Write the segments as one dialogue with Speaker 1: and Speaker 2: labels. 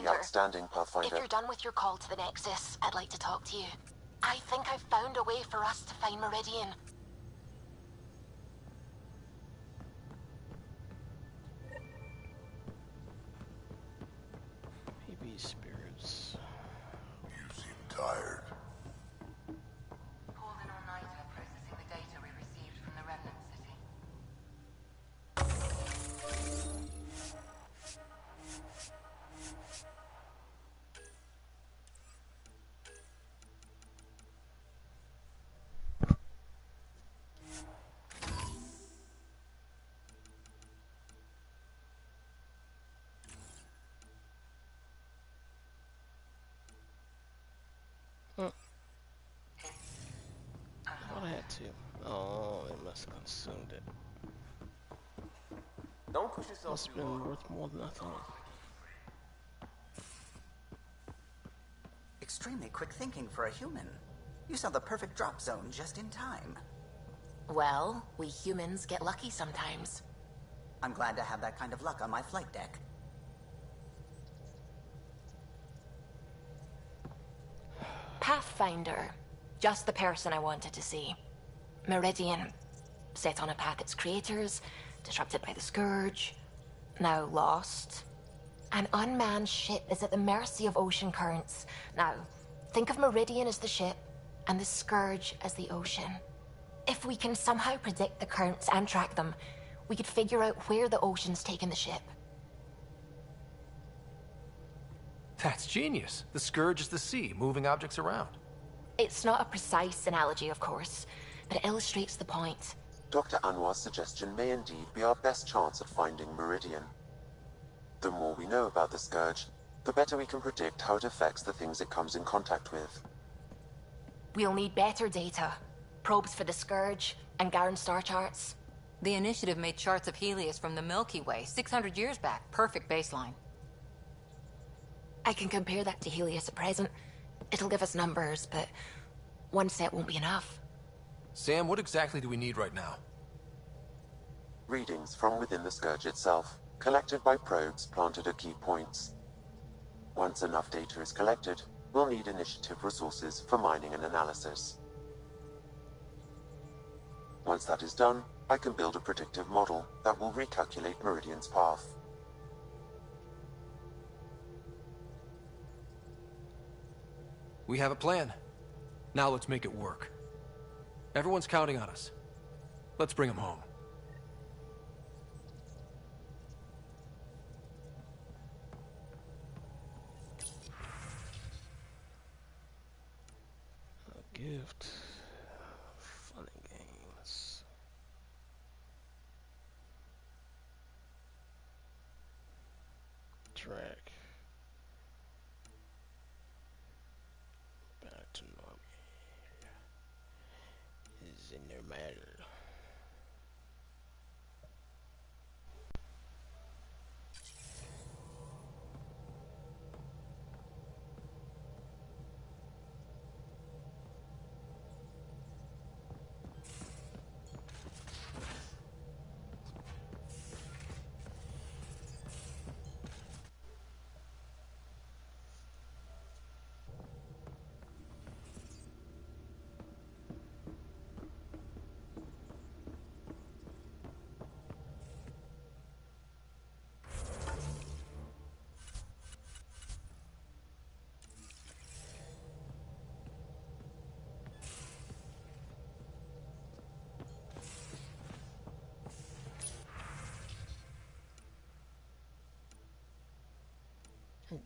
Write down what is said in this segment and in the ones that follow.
Speaker 1: Pathfinder.
Speaker 2: outstanding, Pathfinder.
Speaker 1: If you're done with your call to the Nexus, I'd like to talk to you. I think I've found a way for us to find Meridian.
Speaker 3: Maybe spirits.
Speaker 4: You seem tired.
Speaker 5: Pulled in all nighter processing the data we received from the Remnant City.
Speaker 3: I had to. Oh, it must have consumed it.
Speaker 6: Don't push yourself
Speaker 3: Must have
Speaker 6: too
Speaker 3: been
Speaker 6: hard.
Speaker 3: worth more than I thought.
Speaker 7: Extremely quick thinking for a human. You saw the perfect drop zone just in time.
Speaker 1: Well, we humans get lucky sometimes.
Speaker 7: I'm glad to have that kind of luck on my flight deck.
Speaker 1: Pathfinder. Just the person I wanted to see. Meridian. Set on a path its creators, disrupted by the Scourge, now lost. An unmanned ship is at the mercy of ocean currents. Now, think of Meridian as the ship, and the Scourge as the ocean. If we can somehow predict the currents and track them, we could figure out where the ocean's taken the ship.
Speaker 6: That's genius. The Scourge is the sea, moving objects around.
Speaker 1: It's not a precise analogy, of course, but it illustrates the point.
Speaker 2: Dr. Anwar's suggestion may indeed be our best chance at finding Meridian. The more we know about the Scourge, the better we can predict how it affects the things it comes in contact with.
Speaker 1: We'll need better data. Probes for the Scourge, and Garen star charts.
Speaker 5: The Initiative made charts of Helios from the Milky Way 600 years back. Perfect baseline.
Speaker 1: I can compare that to Helios at present. It'll give us numbers, but one set won't be enough.
Speaker 6: Sam, what exactly do we need right now?
Speaker 2: Readings from within the Scourge itself, collected by probes planted at key points. Once enough data is collected, we'll need Initiative resources for mining and analysis. Once that is done, I can build a predictive model that will recalculate Meridian's path.
Speaker 6: We have a plan. Now let's make it work. Everyone's counting on us. Let's bring them home.
Speaker 3: A gift. Fun and games. Track. Back to normal. Is in their matter.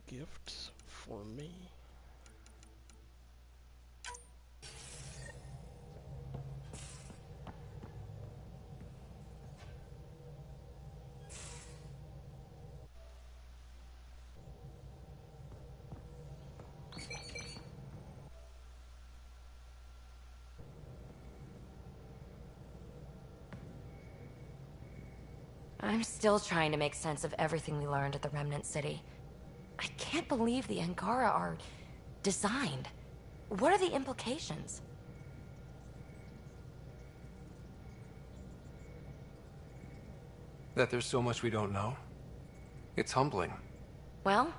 Speaker 3: Gifts for me.
Speaker 5: I'm still trying to make sense of everything we learned at the Remnant City. I can't believe the Angara are designed. What are the implications?
Speaker 6: That there's so much we don't know. It's humbling.
Speaker 5: Well,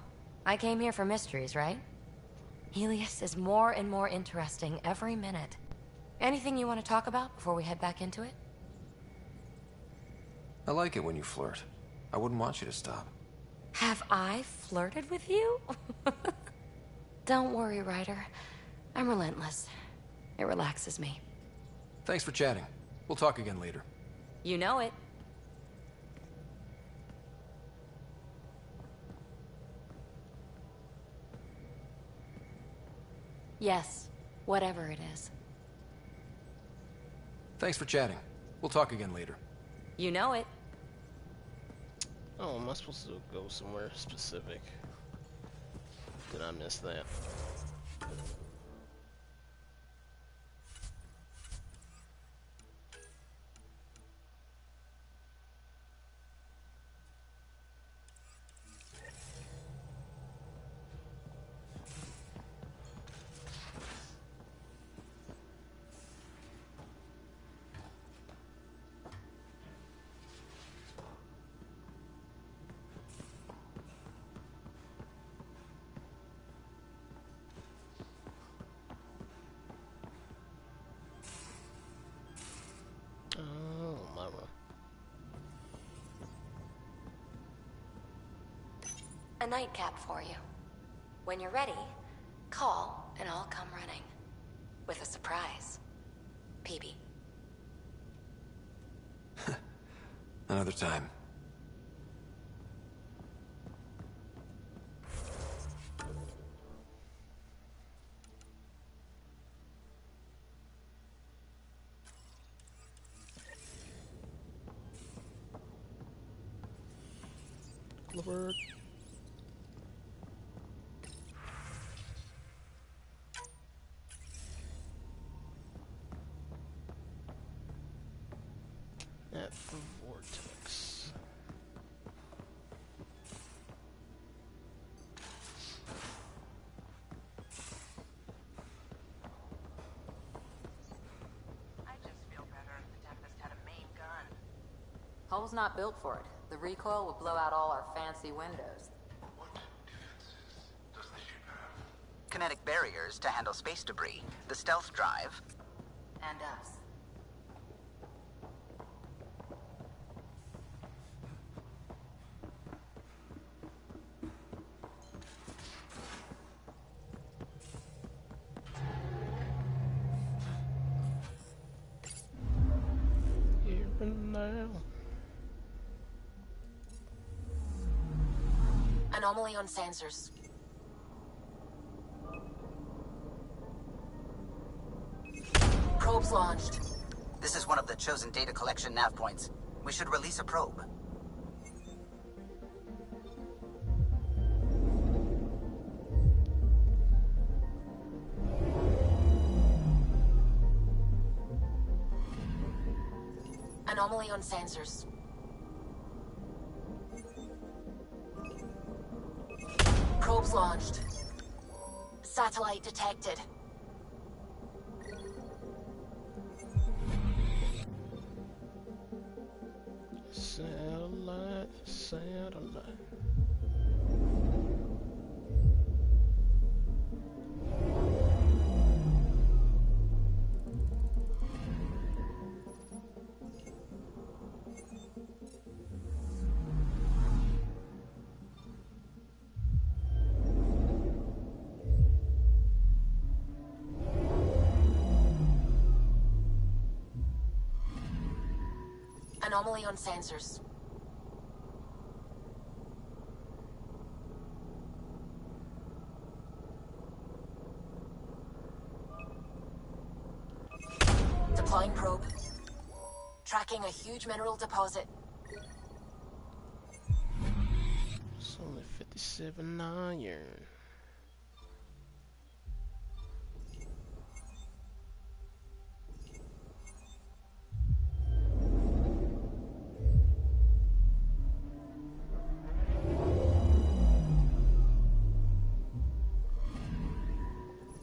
Speaker 5: I came here for mysteries, right? Helios is more and more interesting every minute. Anything you want to talk about before we head back into it?
Speaker 6: I like it when you flirt. I wouldn't want you to stop.
Speaker 5: Have I flirted with you? Don't worry, Ryder. I'm relentless. It relaxes me.
Speaker 6: Thanks for chatting. We'll talk again later.
Speaker 5: You know it. Yes, whatever it is.
Speaker 6: Thanks for chatting. We'll talk again later.
Speaker 5: You know it.
Speaker 3: Oh, am I supposed to go somewhere specific? Did I miss that? Oh, mama.
Speaker 5: A nightcap for you. When you're ready, call and I'll come running. With a surprise. PB.
Speaker 6: Another time.
Speaker 3: Clifford. At the vortex.
Speaker 8: I just feel better if the Tempest had a main gun.
Speaker 9: Hull's not built for it. The recoil will blow out all our fancy windows.
Speaker 4: What defenses does the ship have?
Speaker 7: Kinetic barriers to handle space debris, the stealth drive.
Speaker 9: And us.
Speaker 3: Here and now.
Speaker 1: Anomaly on sensors. Probes launched.
Speaker 7: This is one of the chosen data collection nav points. We should release a probe.
Speaker 1: Anomaly on sensors. Probes launched. Satellite detected.
Speaker 3: Satellite, satellite.
Speaker 1: Anomaly on sensors. Deploying probe. Tracking a huge mineral deposit.
Speaker 3: It's only 57 iron.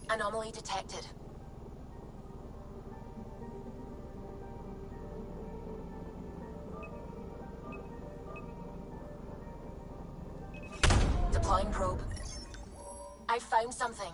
Speaker 1: Anomaly detected. Deploying probe. I found something.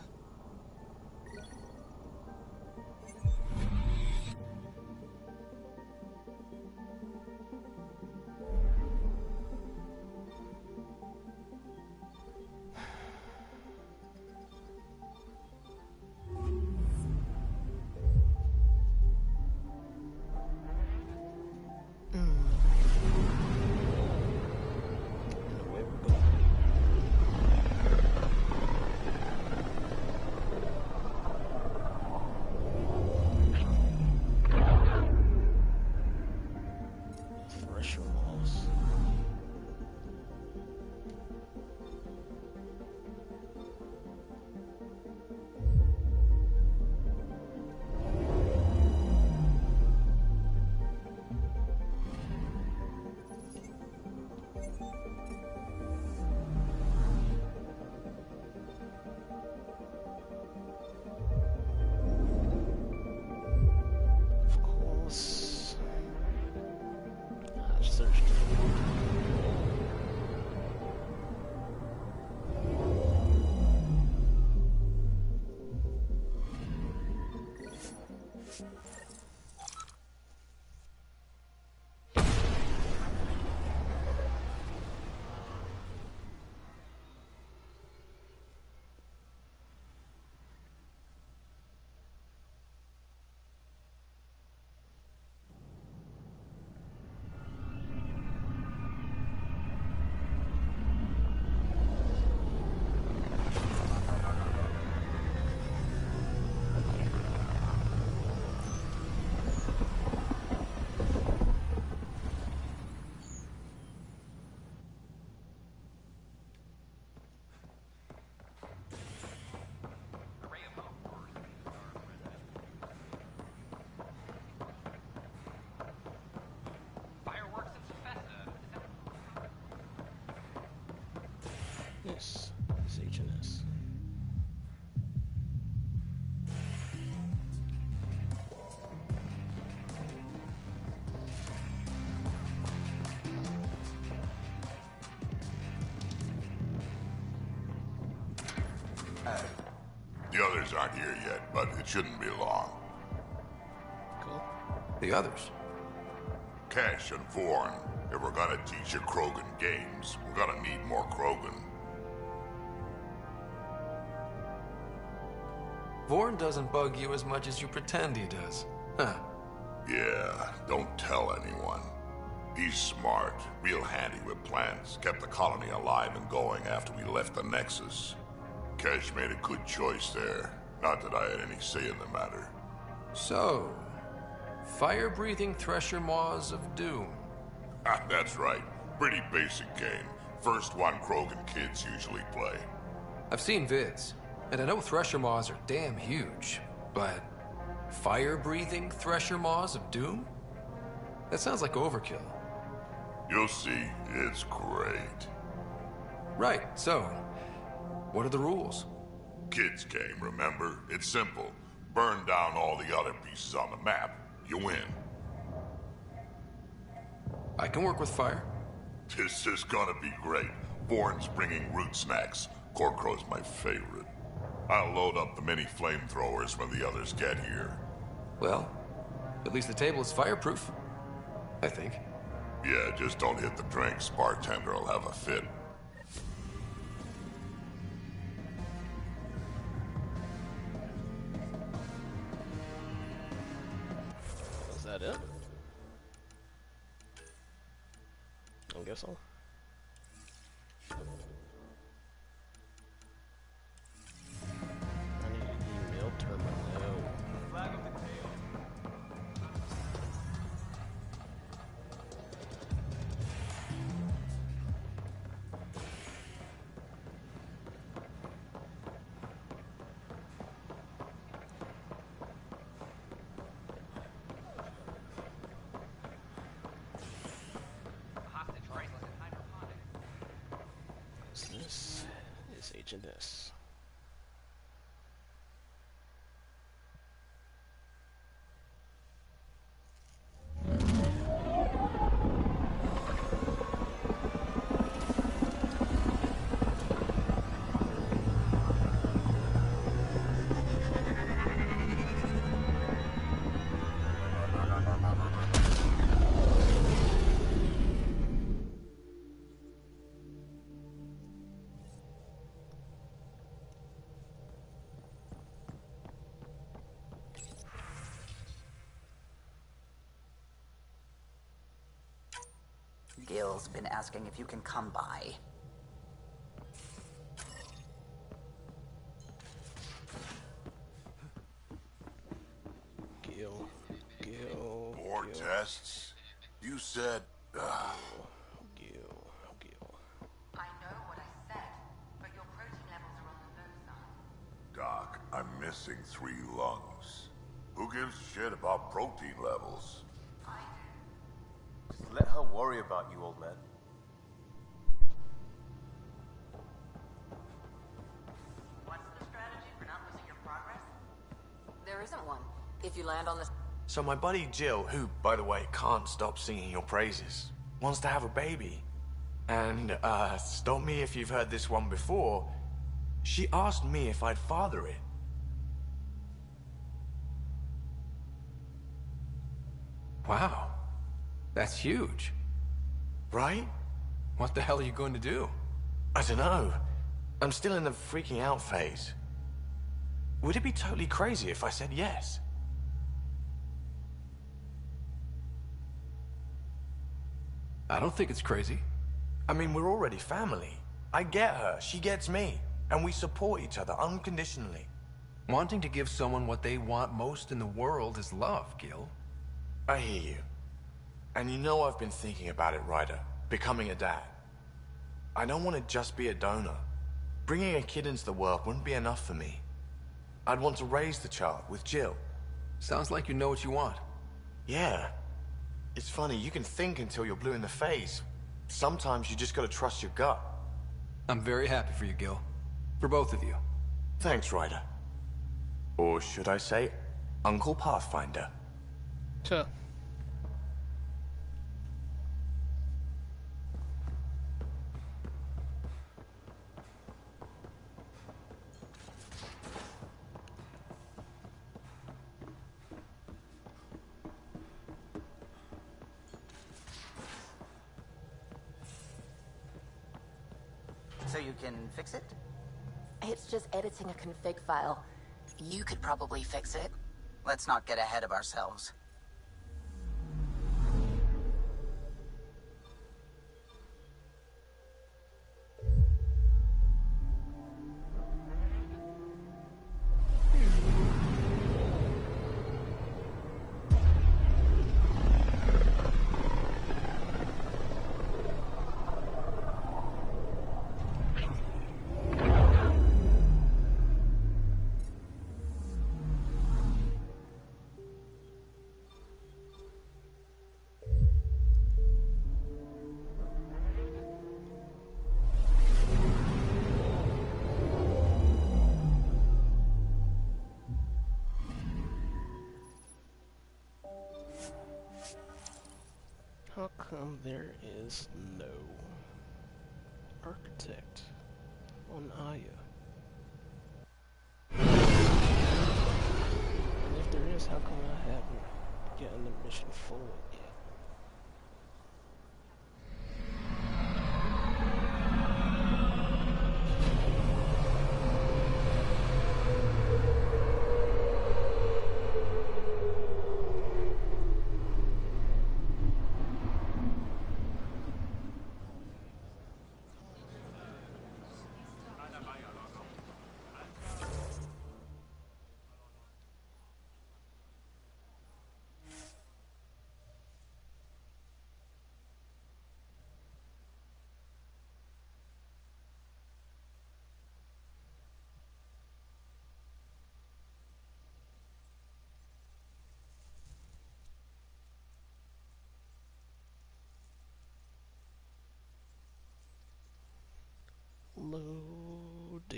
Speaker 3: And away we go. Thresher walls. Of course. I've searched it. Yes, it's H&S.
Speaker 4: The others aren't here yet, but it shouldn't be long.
Speaker 3: Cool.
Speaker 6: The others.
Speaker 4: Cash and Vorn, if we're gonna teach you Krogan games, we're gonna need more Krogan.
Speaker 6: Vorn doesn't bug you as much as you pretend he does. Huh.
Speaker 4: Yeah, don't tell anyone. He's smart, real handy with plans, kept the colony alive and going after we left the Nexus. Cash made a good choice there. Not that I had any say in the matter.
Speaker 6: So, fire-breathing Thresher Maws of Doom.
Speaker 4: Ah, that's right. Pretty basic game. First one Krogan kids usually play.
Speaker 6: I've seen vids, and I know Thresher Maws are damn huge, but fire-breathing Thresher Maws of Doom? That sounds like overkill.
Speaker 4: You'll see, it's great.
Speaker 6: Right, so, what are the rules?
Speaker 4: Kids game, remember? It's simple. Burn down all the other pieces on the map. You win.
Speaker 6: I can work with fire.
Speaker 4: This is gonna be great. Born's bringing root snacks. Corkrow's my favorite. I'll load up the mini flamethrowers when the others get here.
Speaker 6: Well, at least the table is fireproof. I think.
Speaker 4: Yeah, just don't hit the drinks. Bartender will have a fit.
Speaker 3: Was that it? I guess so. I need an email terminal. This is H&S.
Speaker 7: Gil's been asking if you can come by.
Speaker 3: Gil.
Speaker 4: More tests? You said...
Speaker 3: Gil.
Speaker 8: I know what I said, but your protein levels are on the low side.
Speaker 4: Doc, I'm missing 3 lungs. Who gives a shit about protein levels?
Speaker 8: I do.
Speaker 10: Just let her worry about you, old man.
Speaker 8: What's the strategy for not losing your progress?
Speaker 9: There isn't one. If you land on the...
Speaker 11: So my buddy Jill, who, by the way, can't stop singing your praises, wants to have a baby. And, stop me if you've heard this one before, she asked me if I'd father it.
Speaker 6: Wow. That's huge.
Speaker 11: Right?
Speaker 6: What the hell are you going to do?
Speaker 11: I don't know. I'm still in the freaking out phase. Would it be totally crazy if I said yes?
Speaker 6: I don't think it's crazy.
Speaker 11: I mean, we're already family. I get her, she gets me, and we support each other unconditionally.
Speaker 6: Wanting to give someone what they want most in the world is love, Gil.
Speaker 11: I hear you. And you know I've been thinking about it, Ryder. Becoming a dad. I don't want to just be a donor. Bringing a kid into the world wouldn't be enough for me. I'd want to raise the child with Jill.
Speaker 6: Sounds like you know what you want.
Speaker 11: Yeah. It's funny, you can think until you're blue in the face. Sometimes you just gotta trust your gut.
Speaker 6: I'm very happy for you, Gil. For both of you.
Speaker 11: Thanks, Ryder. Or should I say, Uncle Pathfinder.
Speaker 3: Tuh.
Speaker 7: So you can fix it?
Speaker 1: It's just editing a config file. You could probably fix it.
Speaker 7: Let's not get ahead of ourselves.
Speaker 3: How come there is no architect on Aya? And if there is, how come I haven't gotten the mission forward yet? Loading.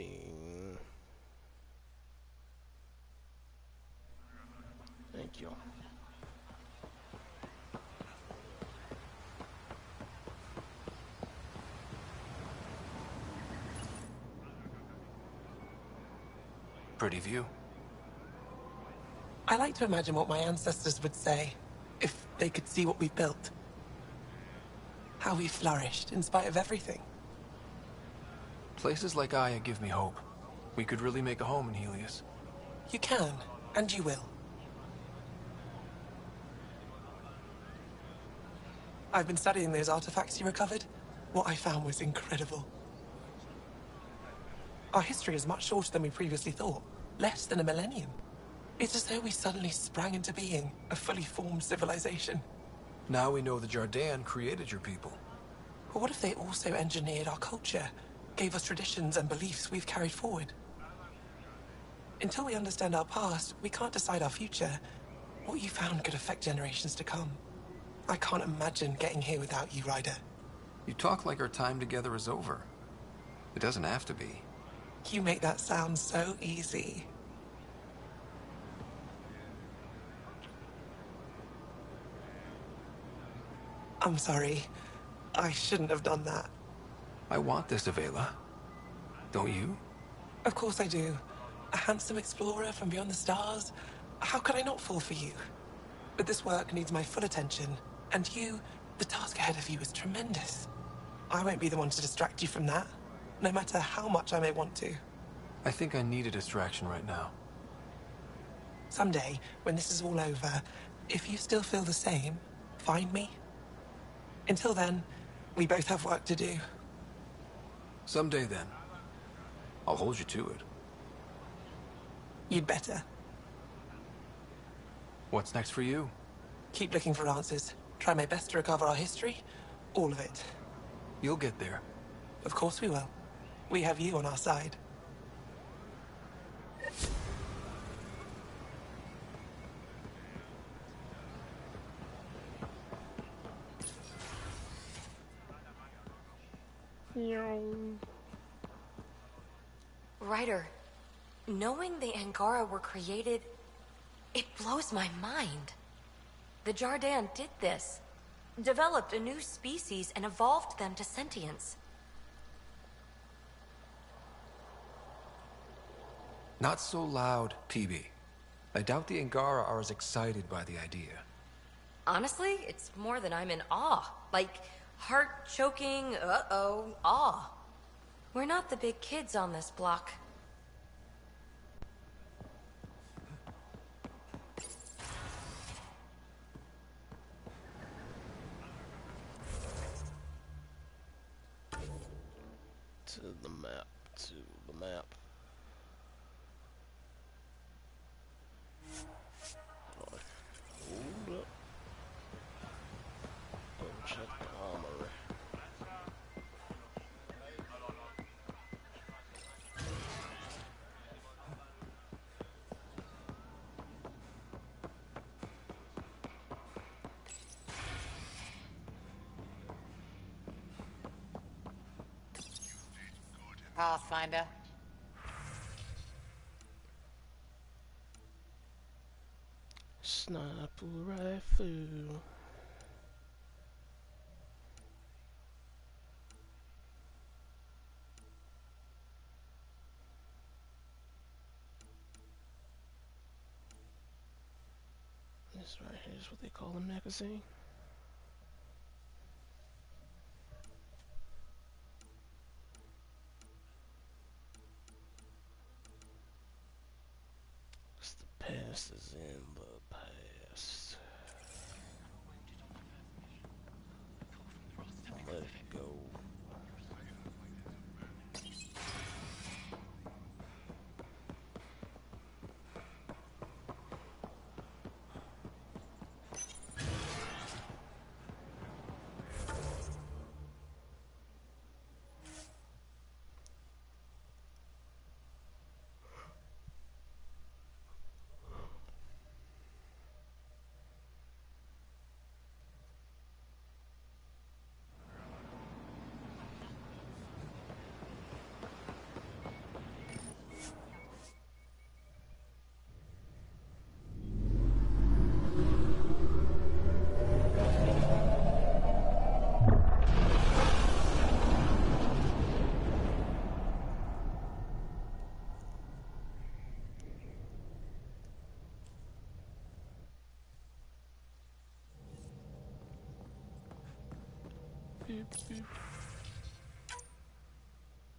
Speaker 3: Thank you.
Speaker 6: Pretty view.
Speaker 12: I like to imagine what my ancestors would say if they could see what we've built. How we flourished in spite of everything.
Speaker 6: Places like Aya give me hope. We could really make a home in Helios.
Speaker 12: You can, and you will. I've been studying those artifacts you recovered. What I found was incredible. Our history is much shorter than we previously thought. Less than a millennium. It's as though we suddenly sprang into being, a fully formed civilization.
Speaker 6: Now we know the Jardin created your people.
Speaker 12: But what if they also engineered our culture? Gave us traditions and beliefs we've carried forward? Until we understand our past, we can't decide our future. What you found could affect generations to come. I can't imagine getting here without you, Ryder.
Speaker 6: You talk like our time together is over. It doesn't have to be.
Speaker 12: You make that sound so easy. I'm sorry. I shouldn't have done that.
Speaker 6: I want this, Avela. Don't you?
Speaker 12: Of course I do. A handsome explorer from beyond the stars. How could I not fall for you? But this work needs my full attention. And you, the task ahead of you is tremendous. I won't be the one to distract you from that, no matter how much I may want to.
Speaker 6: I think I need a distraction right now.
Speaker 12: Someday, when this is all over, if you still feel the same, find me. Until then, we both have work to do.
Speaker 6: Someday then. I'll hold you to it.
Speaker 12: You'd better.
Speaker 6: What's next for you?
Speaker 12: Keep looking for answers. Try my best to recover our history. All of it.
Speaker 6: You'll get there.
Speaker 12: Of course we will. We have you on our side.
Speaker 5: Ryder, knowing the Angara were created, it blows my mind. The Jardin did this. Developed a new species and evolved them to sentience.
Speaker 6: Not so loud, PB. I doubt the Angara are as excited by the idea.
Speaker 5: Honestly, it's more than I'm in awe. Like, heart-choking, awe. We're not the big kids on this block.
Speaker 3: To the map, to the map. Hold up. Go check the armory.
Speaker 8: Pathfinder.
Speaker 3: Sniper rifle. This right here is what they call a magazine. The past is in the past. Let it go.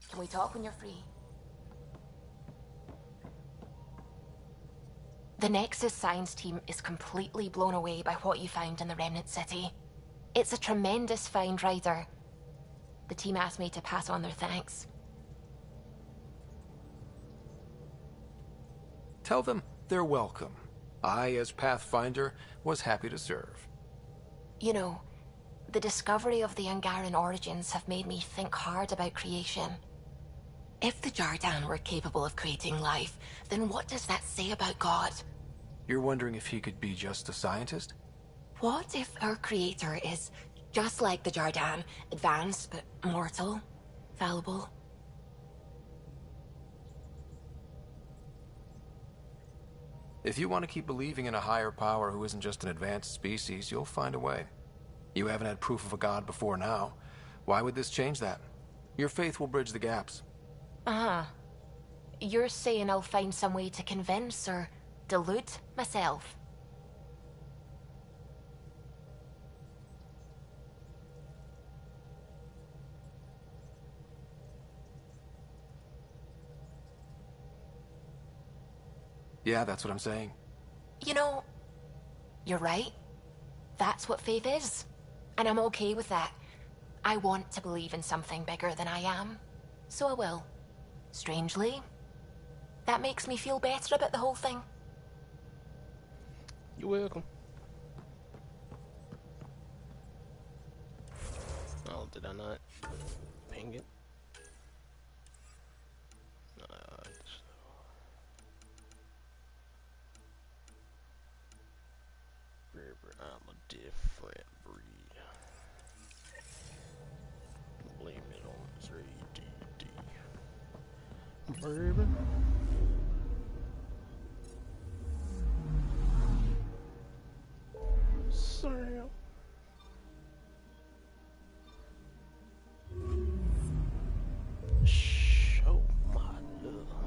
Speaker 1: Can we talk when you're free? The Nexus science team is completely blown away by what you found in the Remnant City. It's a tremendous find, Ryder. The team asked me to pass on their thanks.
Speaker 6: Tell them they're welcome. I, as Pathfinder, was happy to serve.
Speaker 1: You know, the discovery of the Angaran origins have made me think hard about creation. If the Jardan were capable of creating life, then what does that say about God?
Speaker 6: You're wondering if he could be just a scientist?
Speaker 1: What if our creator is just like the Jardan, advanced but mortal, fallible?
Speaker 6: If you want to keep believing in a higher power who isn't just an advanced species, you'll find a way. You haven't had proof of a god before now. Why would this change that? Your faith will bridge the gaps.
Speaker 1: You're saying I'll find some way to convince or delude myself?
Speaker 6: Yeah, that's what I'm saying.
Speaker 1: You know, you're right. That's what faith is. And I'm okay with that. I want to believe in something bigger than I am. So I will. Strangely, that makes me feel better about the whole thing.
Speaker 3: You're welcome. Oh, did I not ping it? I'm a different breed. Blame it on this ADD. Baby. Sam. Show my love.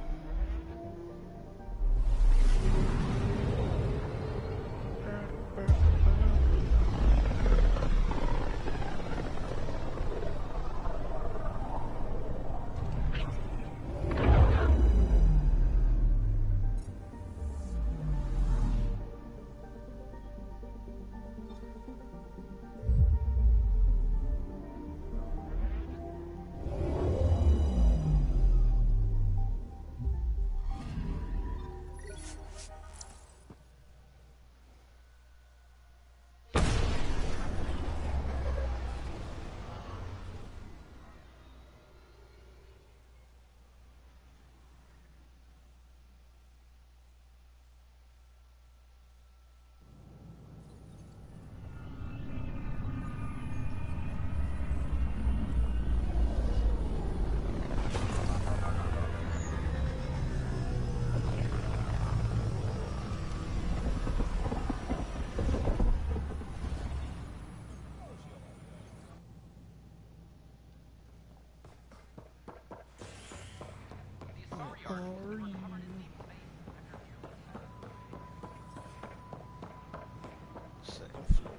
Speaker 3: Second floor.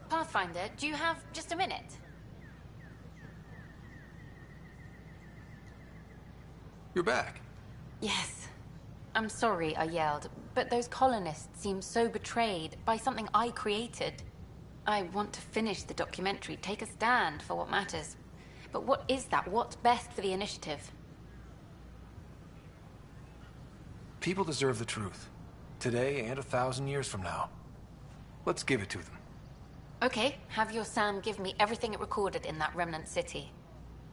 Speaker 9: Pathfinder, do you have just a minute?
Speaker 6: You're back.
Speaker 9: Yes. I'm sorry I yelled, but those colonists seem so betrayed by something I created. I want to finish the documentary, take a stand for what matters. But what is that? What's best for the initiative?
Speaker 6: People deserve the truth. Today and 1,000 years from now. Let's give it to them.
Speaker 9: Okay, have your Sam give me everything it recorded in that remnant city.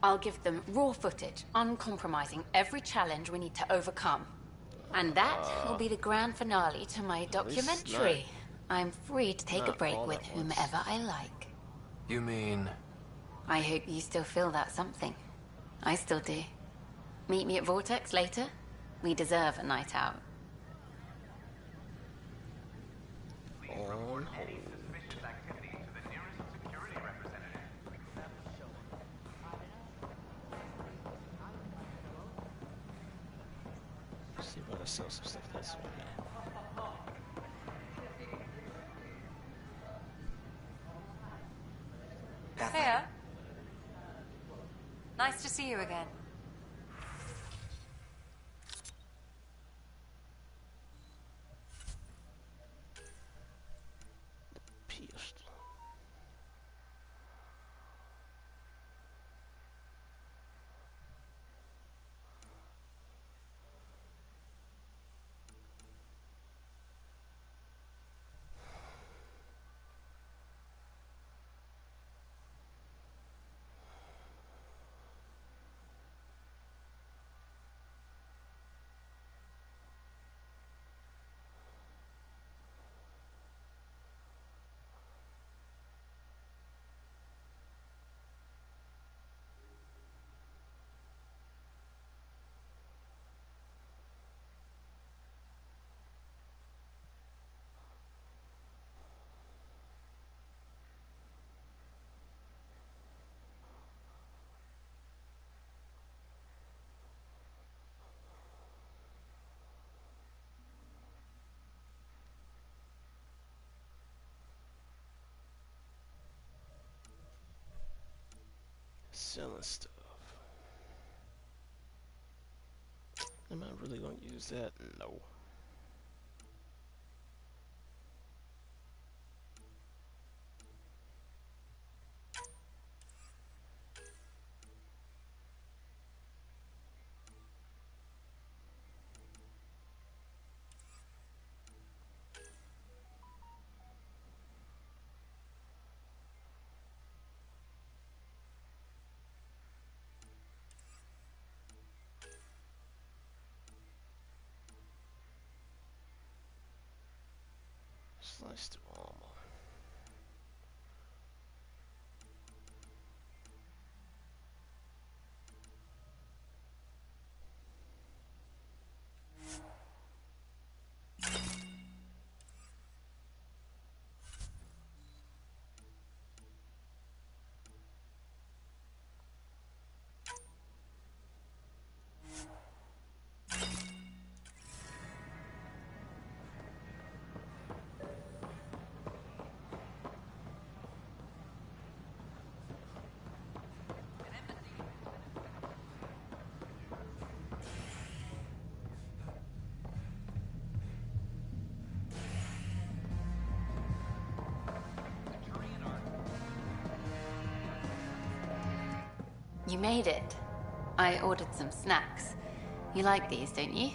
Speaker 9: I'll give them raw footage, uncompromising every challenge we need to overcome. And that will be the grand finale to my documentary. I'm free to take a break with whomever I like.
Speaker 6: You mean...
Speaker 9: I hope you still feel that something. I still do. Meet me at Vortex later. We deserve a night out.
Speaker 3: On hold. See if I can sell some stuff this way.
Speaker 5: Hiya. Nice to see you again.
Speaker 3: Selling stuff. Am I really gonna use that? No. Slice through armor.
Speaker 9: You made it. I ordered some snacks. You like these, don't you?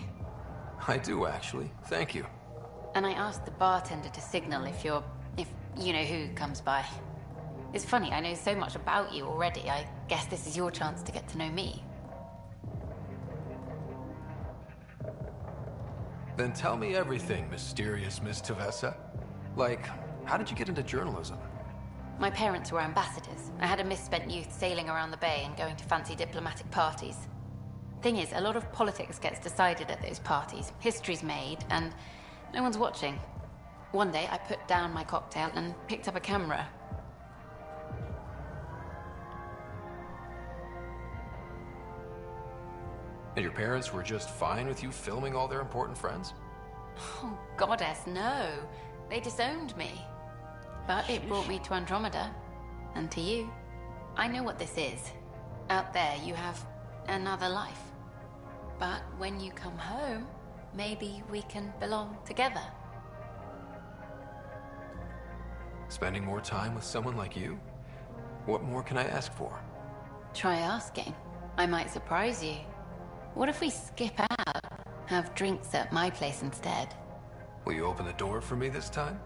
Speaker 6: I do, actually. Thank you.
Speaker 9: And I asked the bartender to signal if you know who comes by. It's funny, I know so much about you already. I guess this is your chance to get to know me.
Speaker 6: Then tell me everything, mysterious Miss Tavessa. Like, how did you get into journalism?
Speaker 9: My parents were ambassadors. I had a misspent youth sailing around the bay and going to fancy diplomatic parties. Thing is, a lot of politics gets decided at those parties. History's made, and no one's watching. One day, I put down my cocktail and picked up a camera.
Speaker 6: And your parents were just fine with you filming all their important friends?
Speaker 9: Oh, goddess, no. They disowned me. But it brought me to Andromeda, and to you. I know what this is. Out there, you have another life. But when you come home, maybe we can belong together.
Speaker 6: Spending more time with someone like you? What more can I ask for?
Speaker 9: Try asking. I might surprise you. What if we skip out, have drinks at my place instead?
Speaker 6: Will you open the door for me this time?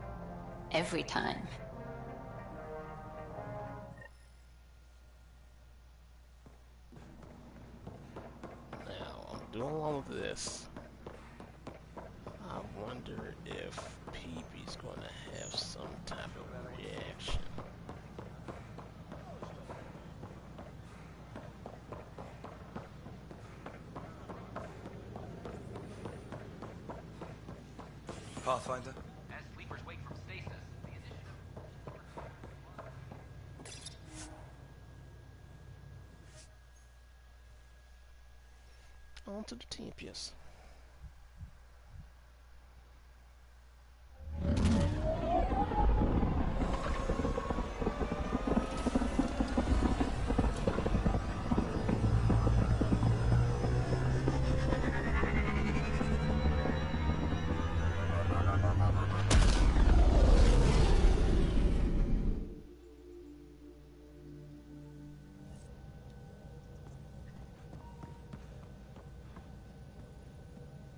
Speaker 9: Every time.
Speaker 3: Now, I'm doing all of this. I wonder if PB's gonna have some type of reaction.
Speaker 13: Pathfinder?
Speaker 14: As sleepers wake from stasis, the initiative...
Speaker 3: On to the Tempius.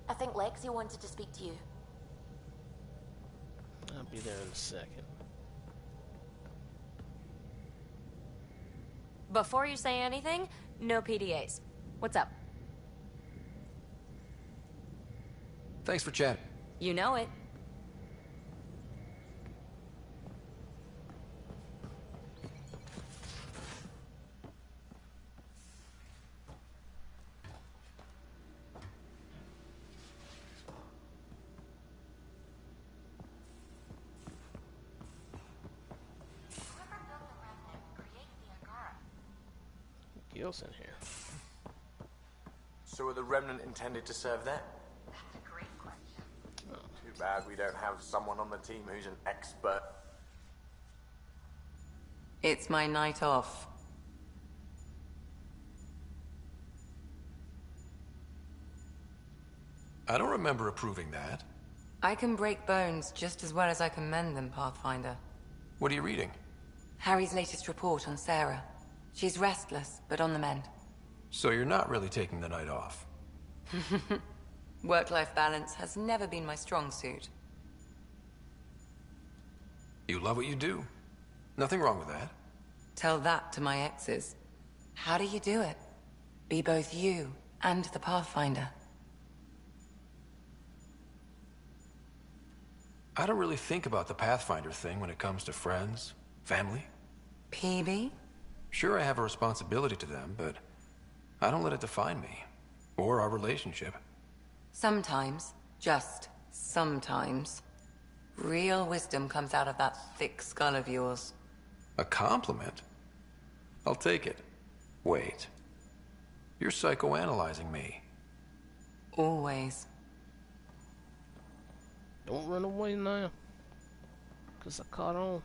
Speaker 1: I think Lexi wanted to speak to you.
Speaker 3: I'll be there in a second.
Speaker 5: Before you say anything, no PDAs. What's up?
Speaker 6: Thanks for chatting.
Speaker 5: You know it.
Speaker 3: Gil's in here.
Speaker 11: So are the Remnant intended to serve them?
Speaker 8: That's a great question.
Speaker 11: Too bad we don't have someone on the team who's an expert.
Speaker 15: It's my night off.
Speaker 6: I don't remember approving that.
Speaker 15: I can break bones just as well as I can mend them, Pathfinder.
Speaker 6: What are you reading?
Speaker 15: Harry's latest report on Sarah. She's restless, but on the mend.
Speaker 6: So you're not really taking the night off?
Speaker 15: Work-life balance has never been my strong suit.
Speaker 6: You love what you do. Nothing wrong with that.
Speaker 15: Tell that to my exes. How do you do it? Be both you and the Pathfinder.
Speaker 6: I don't really think about the Pathfinder thing when it comes to friends, family.
Speaker 15: PB?
Speaker 6: Sure, I have a responsibility to them, but I don't let it define me, or our relationship.
Speaker 15: Sometimes, just sometimes, real wisdom comes out of that thick skull of yours.
Speaker 6: A compliment? I'll take it. Wait. You're psychoanalyzing me.
Speaker 15: Always.
Speaker 3: Don't run away now. 'Cause I caught on.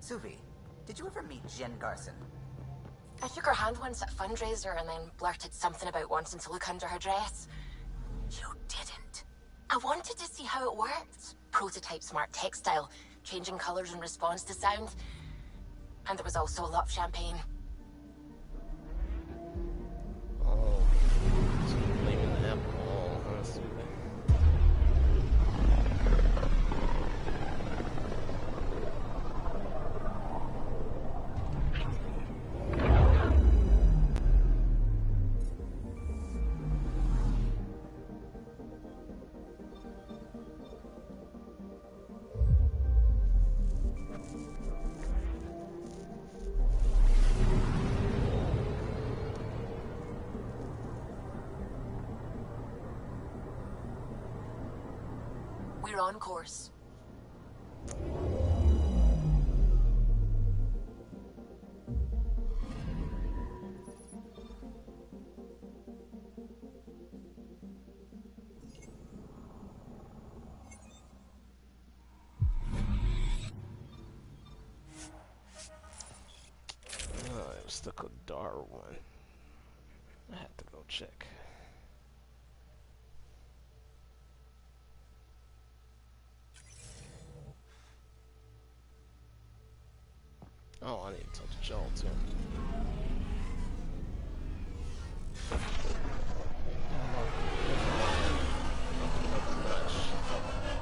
Speaker 7: Suvi, did you ever meet Jen Garson?
Speaker 1: I shook her hand once at a fundraiser and then blurted something about wanting to look under her dress. You didn't. I wanted to see how it worked. Prototype smart textile, changing colors in response to sound. And there was also a lot of champagne.
Speaker 3: Oh, so you're blaming the alcohol, huh, Suvi?
Speaker 1: We're on course.
Speaker 3: It was the Kodara one. I have to go check. Oh, I need to talk to Joel too.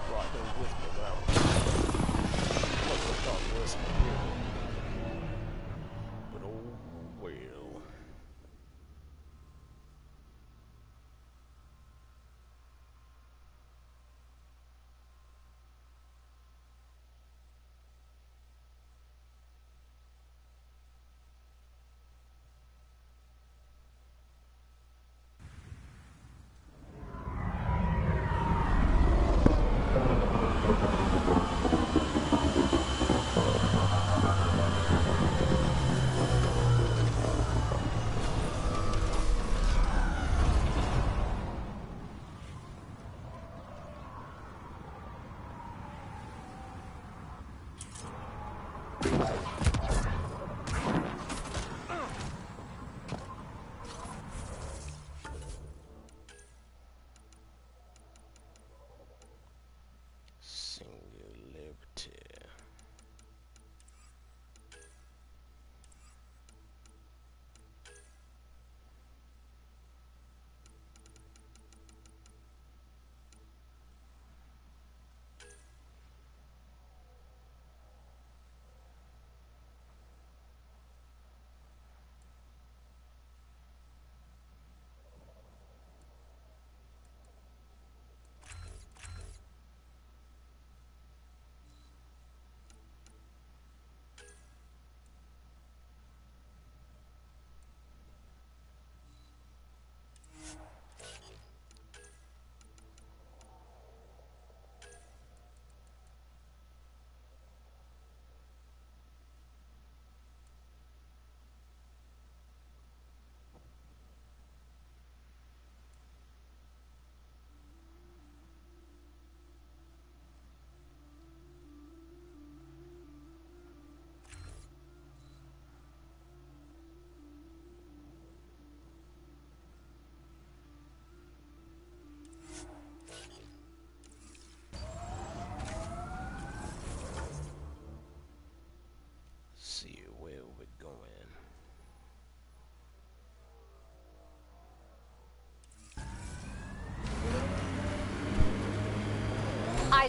Speaker 3: Brought him with me when I wasn't thought was here. But oh well.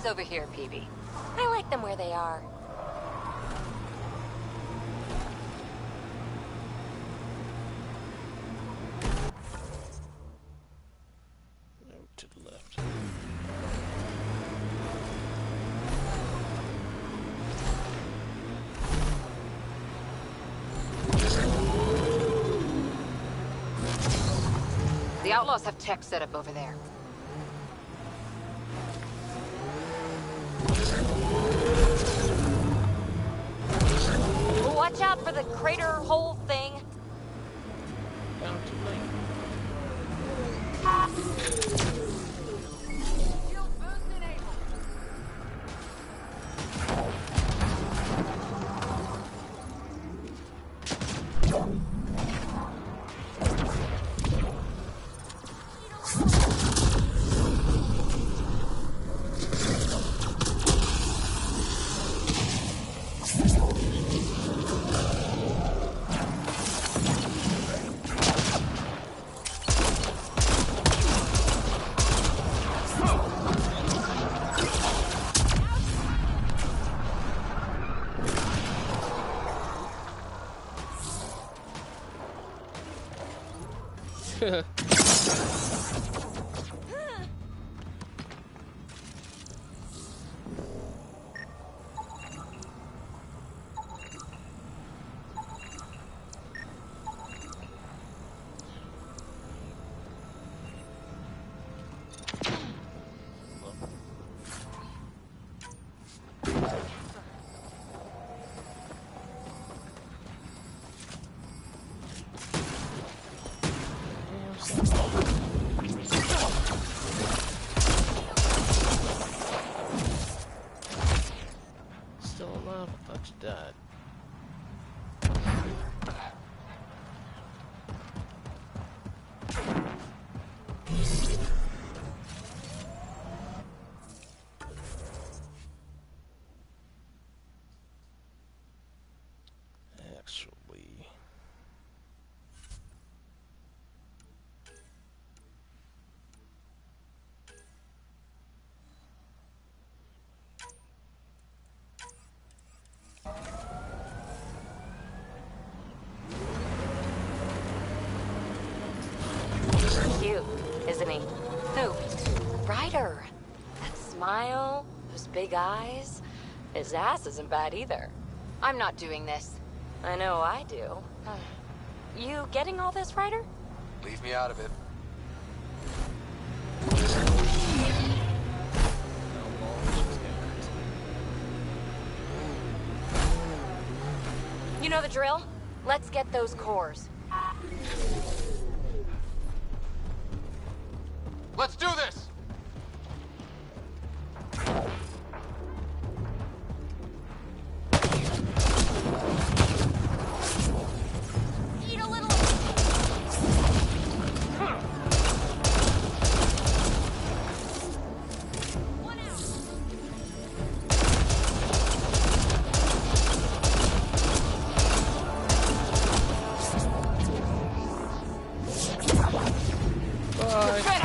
Speaker 9: over here, Peavy.
Speaker 5: I like them where they are.
Speaker 3: To the left.
Speaker 9: The Outlaws have tech set up over there.
Speaker 5: Watch out for the crater hole thing.
Speaker 3: Down too late. Still alive? I thought you died. Actually,
Speaker 5: Cute, isn't he?
Speaker 9: Who?
Speaker 5: Ryder. That smile, those big eyes. His ass isn't bad either.
Speaker 9: I'm not doing this.
Speaker 5: I know I do. You getting all this, Ryder?
Speaker 6: Leave me out of it.
Speaker 5: You know the drill? Let's get those cores.
Speaker 6: Let's do this!
Speaker 5: Eat a little. One out.
Speaker 3: bye.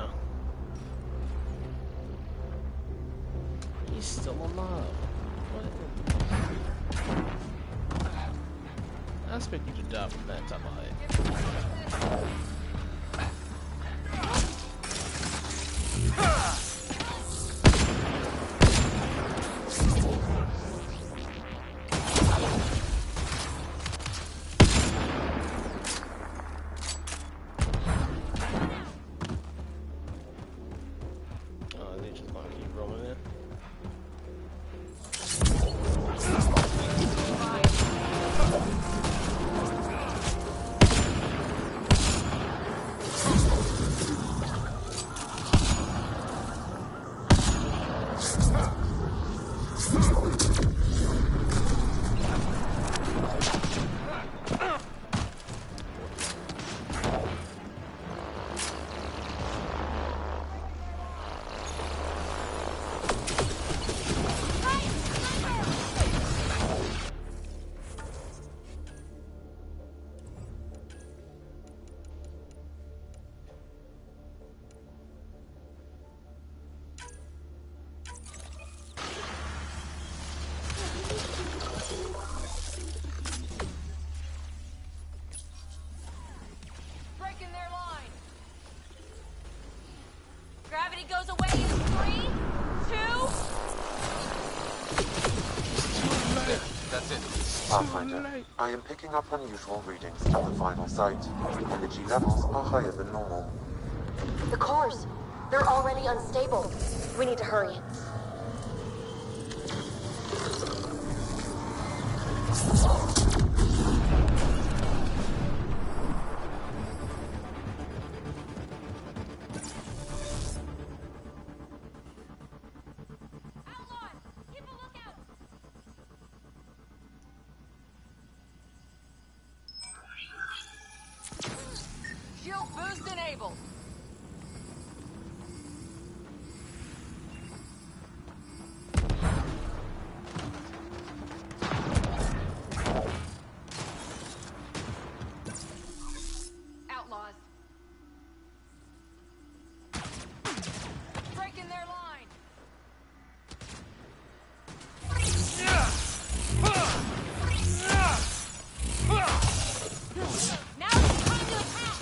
Speaker 3: now. He's still alive. What? I expect you to die from that type of height.
Speaker 5: Gravity goes away in 3, 2...
Speaker 2: There, that's it. Pathfinder, I am picking up unusual readings at the final site. Energy levels are higher than normal.
Speaker 1: The cores, they're already unstable. We need to hurry.
Speaker 5: Shield boost enabled. Outlaws. Breaking their line. Now it's time to attack.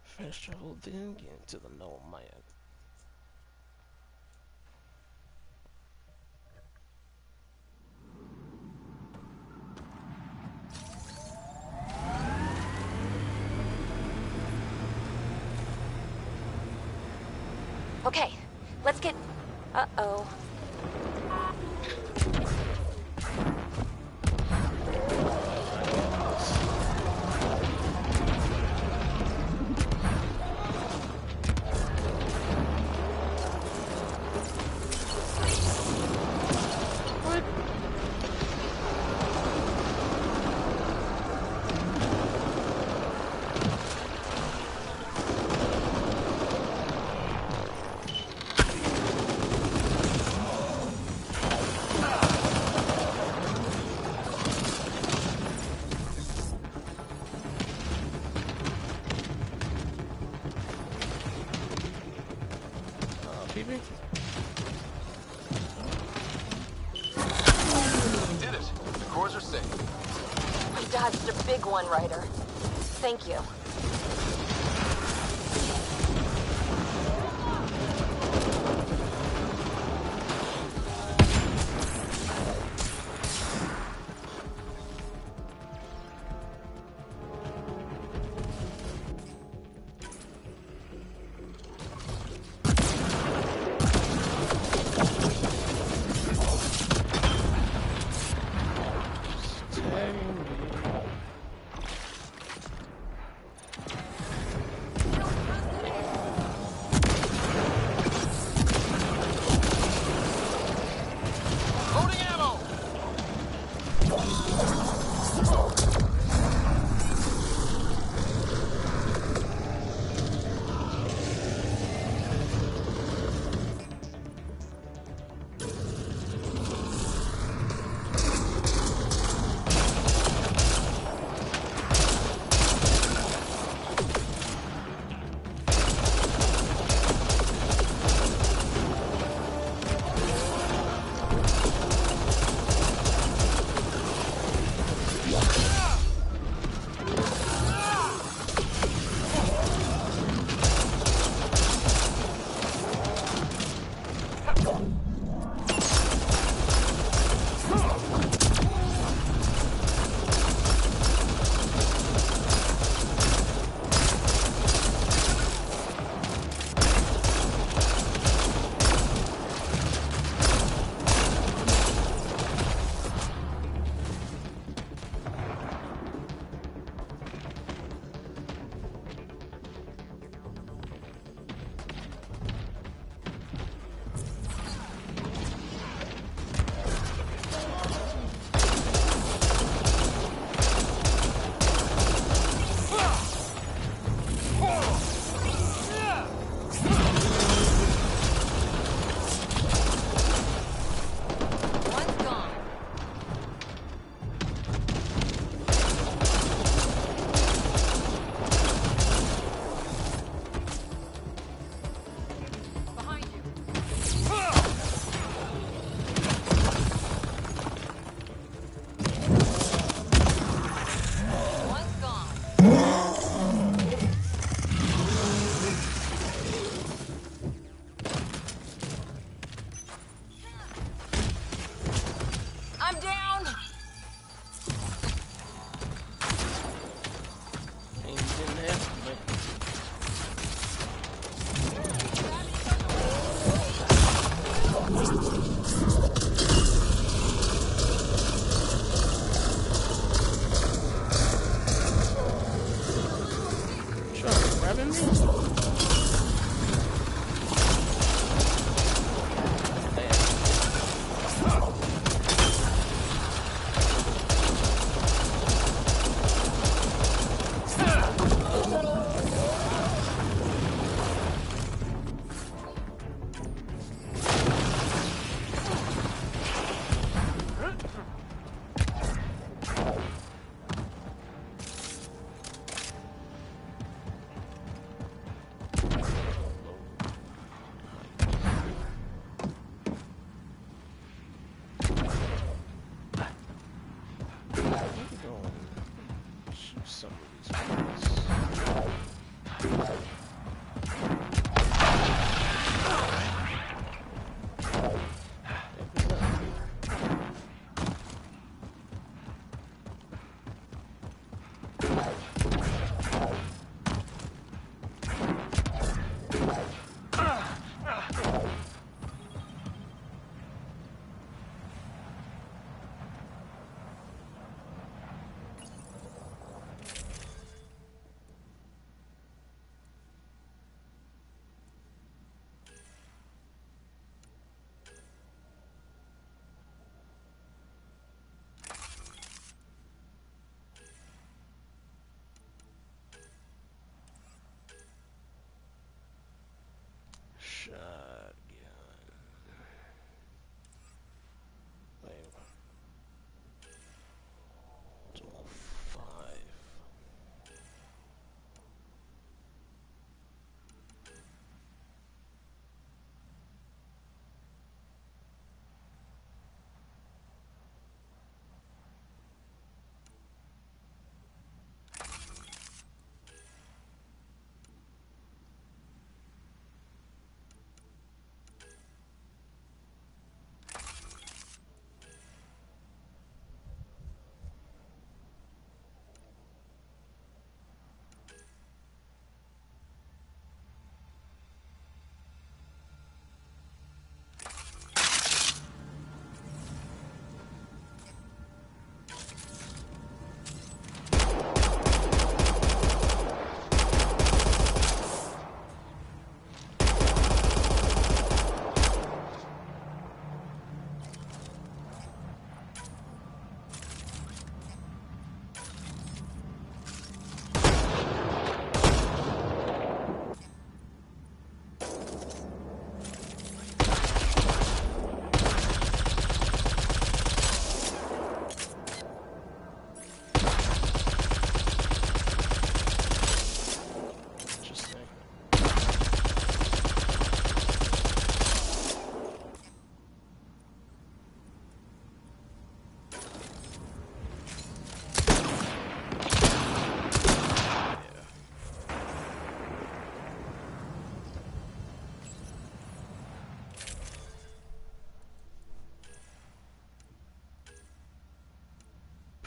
Speaker 3: Fast travel, then get into the Nomad.
Speaker 1: Okay, let's get... Uh-oh.
Speaker 3: PB?
Speaker 6: We did it. The cores are safe.
Speaker 1: We dodged a big one, Ryder. Thank you.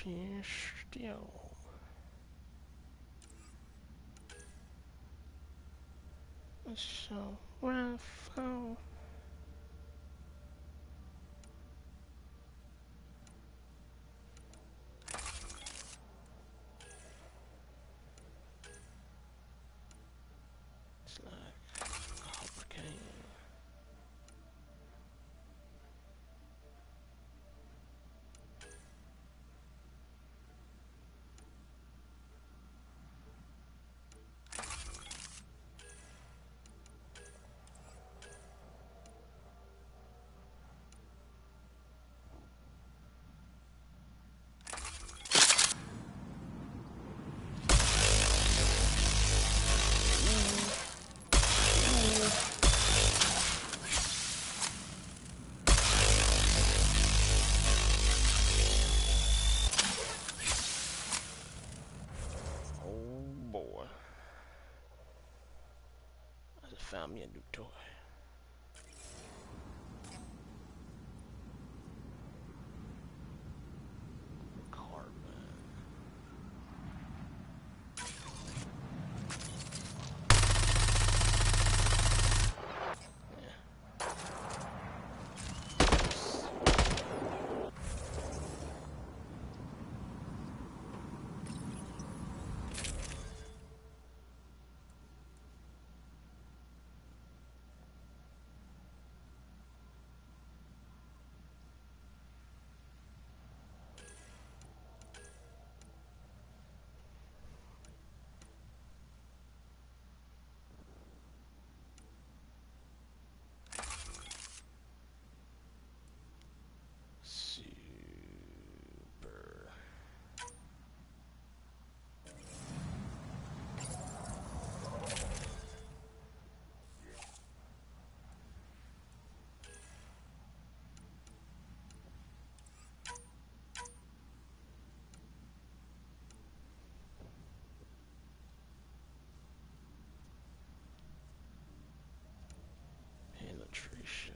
Speaker 3: here still. So rough. Oh. It's like complicated. Found me a new toy. Penetration.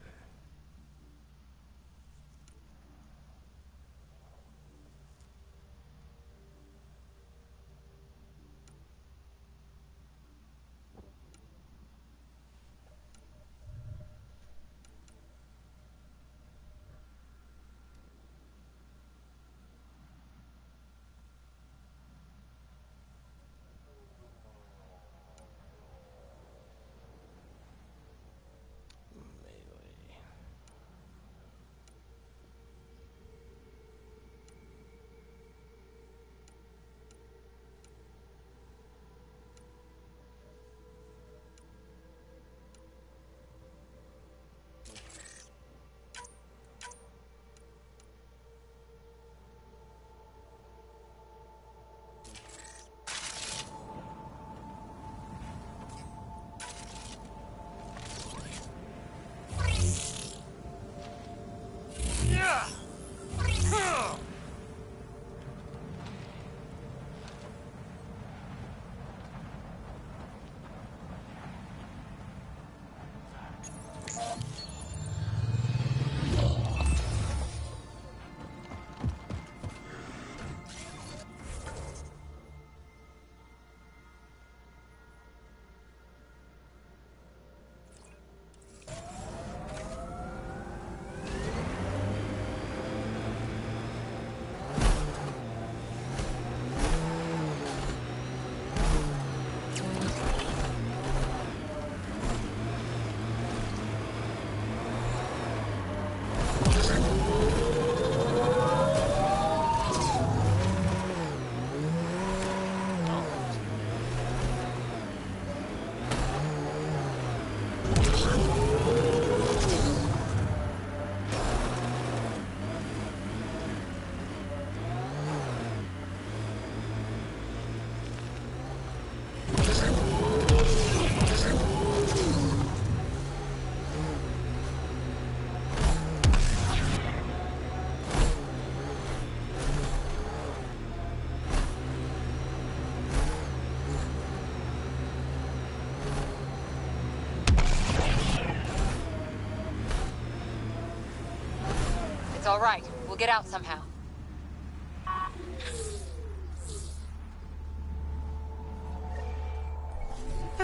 Speaker 9: It's all right. We'll get out somehow.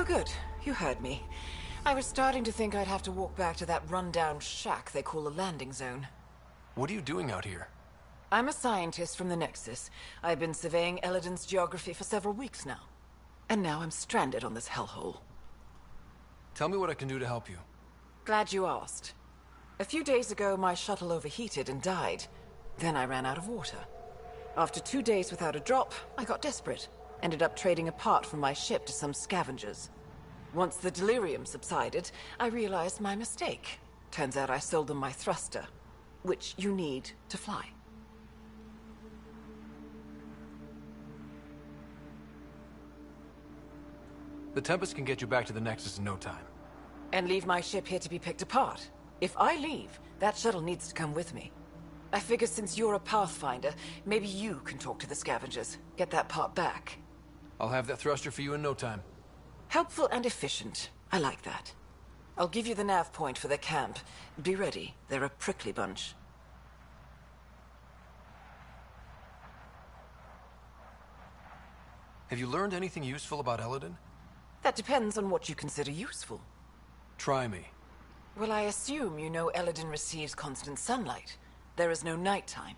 Speaker 16: good. You heard me. I was starting to think I'd have to walk back to that rundown shack they call a landing zone.
Speaker 6: What are you doing out here?
Speaker 16: I'm a scientist from the Nexus. I've been surveying Eladin's geography for several weeks now. And now I'm stranded on this hellhole.
Speaker 6: Tell me what I can do to help you.
Speaker 16: Glad you asked. A few days ago, my shuttle overheated and died. Then I ran out of water. After 2 days without a drop, I got desperate. Ended up trading a part from my ship to some scavengers. Once the delirium subsided, I realized my mistake. Turns out I sold them my thruster, which you need to fly.
Speaker 6: The Tempest can get you back to the Nexus in no time.
Speaker 16: And leave my ship here to be picked apart. If I leave, that shuttle needs to come with me. I figure since you're a Pathfinder, maybe you can talk to the scavengers. Get that part back.
Speaker 6: I'll have that thruster for you in no time.
Speaker 16: Helpful and efficient. I like that. I'll give you the nav point for their camp. Be ready. They're a prickly bunch.
Speaker 6: Have you learned anything useful about Eladin?
Speaker 16: That depends on what you consider useful.
Speaker 6: Try me.
Speaker 16: Well, I assume you know Eladin receives constant sunlight. There is no nighttime.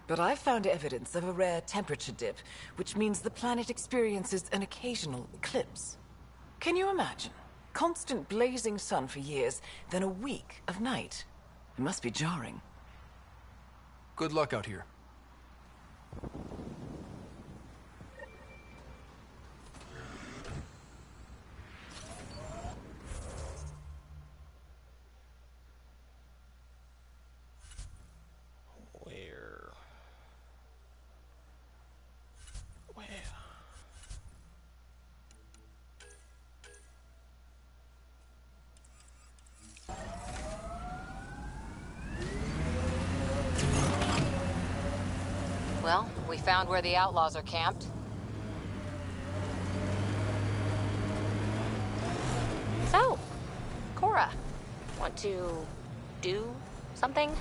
Speaker 16: But I've found evidence of a rare temperature dip, which means the planet experiences an occasional eclipse. Can you imagine? Constant blazing sun for years, then a week of night. It must be jarring.
Speaker 6: Good luck out here.
Speaker 17: Well, we found where the outlaws are camped.
Speaker 1: So, Cora, want to do something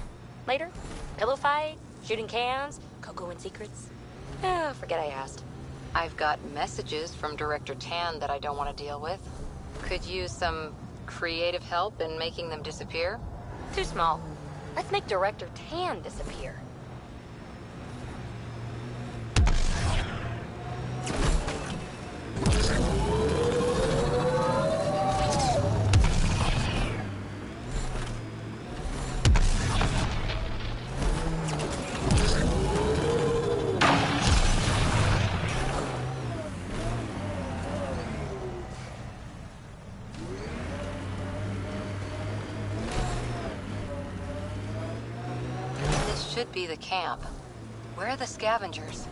Speaker 1: later? Pillow fight? Shooting cans? Cocoa and secrets? Forget I asked.
Speaker 17: I've got messages from Director Tan that I don't want to deal with. Could use some creative help in making them disappear.
Speaker 1: Too small. Let's make Director Tan disappear.
Speaker 17: Should be the camp. Where are the scavengers?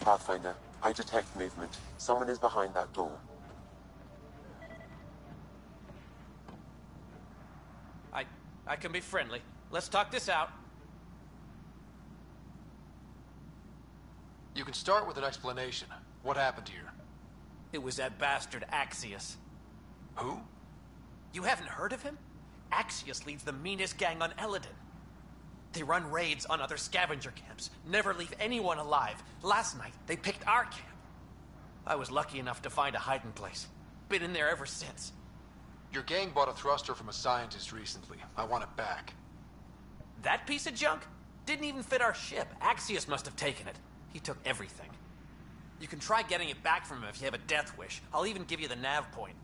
Speaker 2: Pathfinder, I detect movement. Someone is behind that door.
Speaker 14: I can be friendly. Let's talk this out.
Speaker 6: You can start with an explanation. What happened here?
Speaker 14: It was that bastard Axius.
Speaker 6: Who?
Speaker 14: You haven't heard of him? Axius leads the meanest gang on Eladin. They run raids on other scavenger camps, never leave anyone alive. Last night, they picked our camp. I was lucky enough to find a hiding place. Been in there ever since.
Speaker 6: Your gang bought a thruster from a scientist recently. I want it back.
Speaker 14: That piece of junk? Didn't even fit our ship. Axius must have taken it. He took everything. You can try getting it back from him if you have a death wish. I'll even give you the nav point.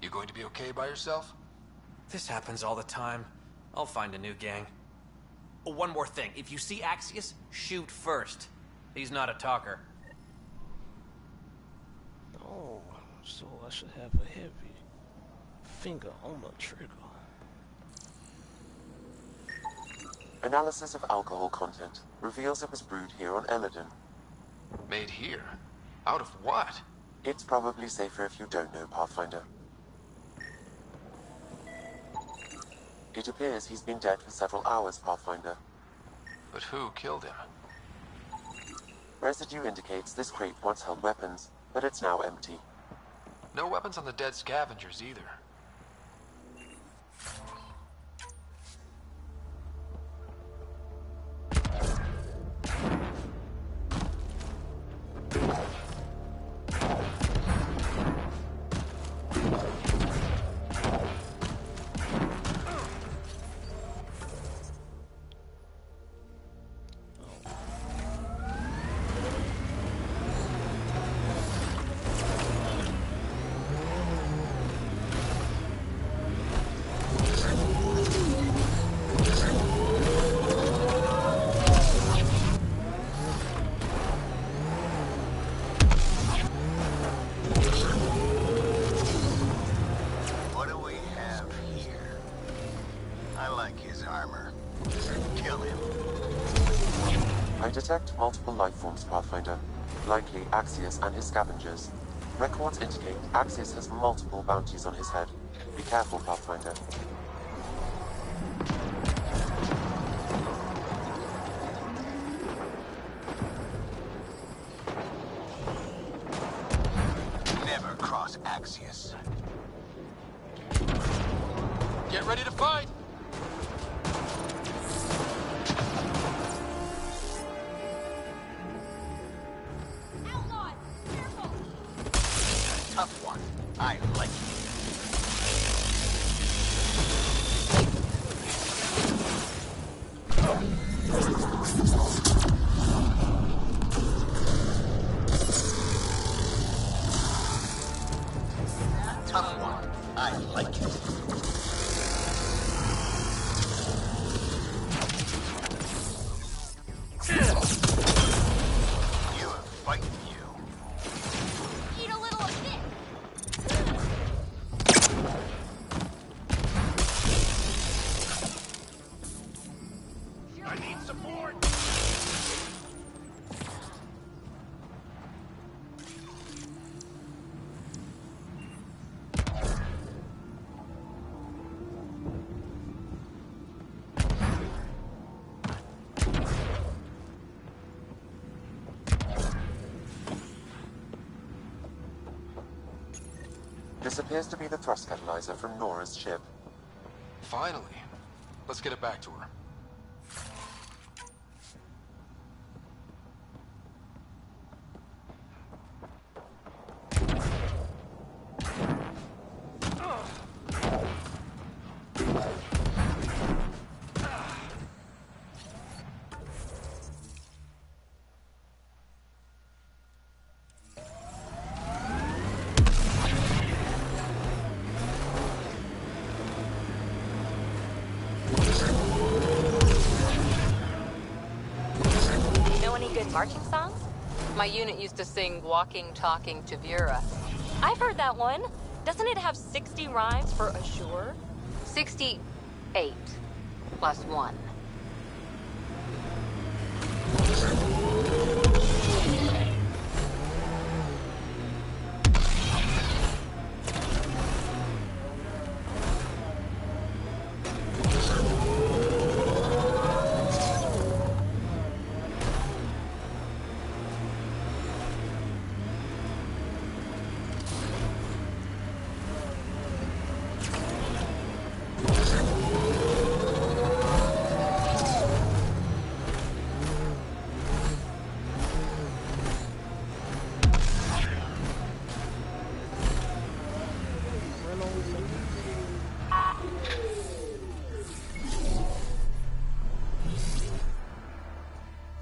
Speaker 6: You going to be okay by yourself?
Speaker 14: This happens all the time. I'll find a new gang. Oh, one more thing. If you see Axius, shoot first. He's not a talker.
Speaker 3: Oh, so I should have a heavy finger on the trigger.
Speaker 2: Analysis of alcohol content reveals it was brewed here on Eladin.
Speaker 6: Made here? Out of what?
Speaker 2: It's probably safer if you don't know, Pathfinder. It appears he's been dead for several hours, Pathfinder.
Speaker 6: But who killed him?
Speaker 2: Residue indicates this crate once held weapons, but it's now empty.
Speaker 6: No weapons on the dead scavengers either.
Speaker 2: Detect multiple life forms, Pathfinder. Likely Axius and his scavengers. Records indicate Axius has multiple bounties on his head. Be careful, Pathfinder.
Speaker 18: Never cross Axius.
Speaker 6: Get ready to fight!
Speaker 18: Tough one. I like it. Tough one. I like it. You're fighting you.
Speaker 5: Eat a little of this.
Speaker 18: I need support.
Speaker 2: This appears to be the thrust catalyzer from Nora's ship.
Speaker 6: Finally. Let's get it back to her.
Speaker 17: Marching songs? My unit used to sing Walking, Talking to Vera.
Speaker 5: I've heard that one. Doesn't it have 60 rhymes for Azure?
Speaker 17: 68 plus 1.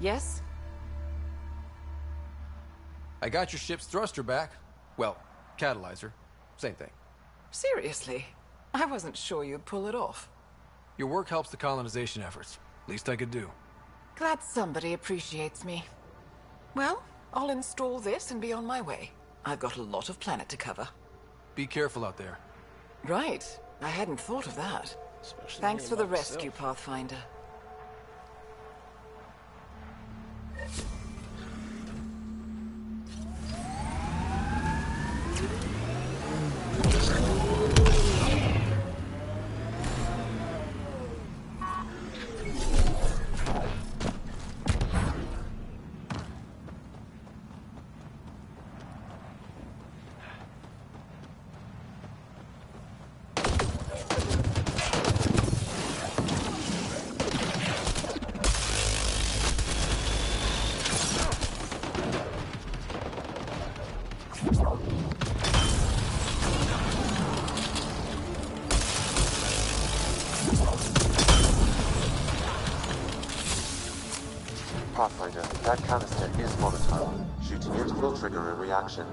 Speaker 16: Yes?
Speaker 6: I got your ship's thruster back. Well, catalyzer. Same thing.
Speaker 16: Seriously? I wasn't sure you'd pull it off.
Speaker 6: Your work helps the colonization efforts. Least I could do.
Speaker 16: Glad somebody appreciates me. Well, I'll install this and be on my way. I've got a lot of planet to cover.
Speaker 6: Be careful out there.
Speaker 16: Right. I hadn't thought of that.
Speaker 3: Especially
Speaker 16: Thanks
Speaker 3: me
Speaker 16: for the
Speaker 3: by myself.
Speaker 16: rescue, Pathfinder.
Speaker 2: Pathfinder, that canister is volatile. Shooting it will trigger a reaction.